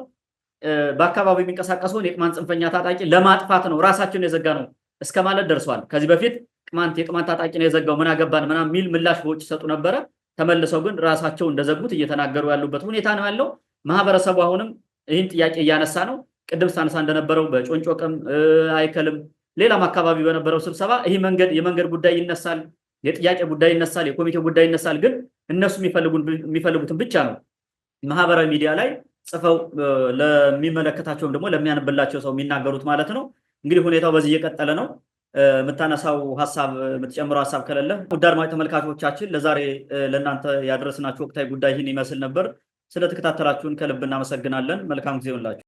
በአካባቢው የሚንቀሳቀሰውን የቅማንት ጽንፈኛ ታጣቂ ለማጥፋት ነው ራሳቸውን የዘጋ ነው እስከ ማለት ደርሷል። ከዚህ በፊት የቅማንት ታጣቂ ነው የዘጋው ምን አገባን ምናምን የሚል ምላሽ በውጭ ሰጡ ነበረ። ተመልሰው ግን ራሳቸው እንደዘጉት እየተናገሩ ያሉበት ሁኔታ ነው ያለው። ማህበረሰቡ አሁንም ይህን ጥያቄ እያነሳ ነው። ቅድም ሳነሳ እንደነበረው በጮንጮቅም አይከልም ሌላም አካባቢ በነበረው ስብሰባ ይህ የመንገድ ጉዳይ ይነሳል፣ የጥያቄ ጉዳይ ይነሳል፣ የኮሚቴ ጉዳይ ይነሳል። ግን እነሱ የሚፈልጉትን ብቻ ነው ማህበራዊ ሚዲያ ላይ ጽፈው ለሚመለከታቸውም ደግሞ ለሚያነብላቸው ሰው የሚናገሩት ማለት ነው። እንግዲህ ሁኔታው በዚህ እየቀጠለ ነው። የምታነሳው ሀሳብ የምትጨምረው ሀሳብ ከሌለ ውድ አድማጭ ተመልካቾቻችን ለዛሬ ለእናንተ ያደረስናችሁ ወቅታዊ ጉዳይ ይህን ይመስል ነበር። ስለተከታተላችሁን ከልብ እናመሰግናለን። መልካም ጊዜ ይሁንላችሁ።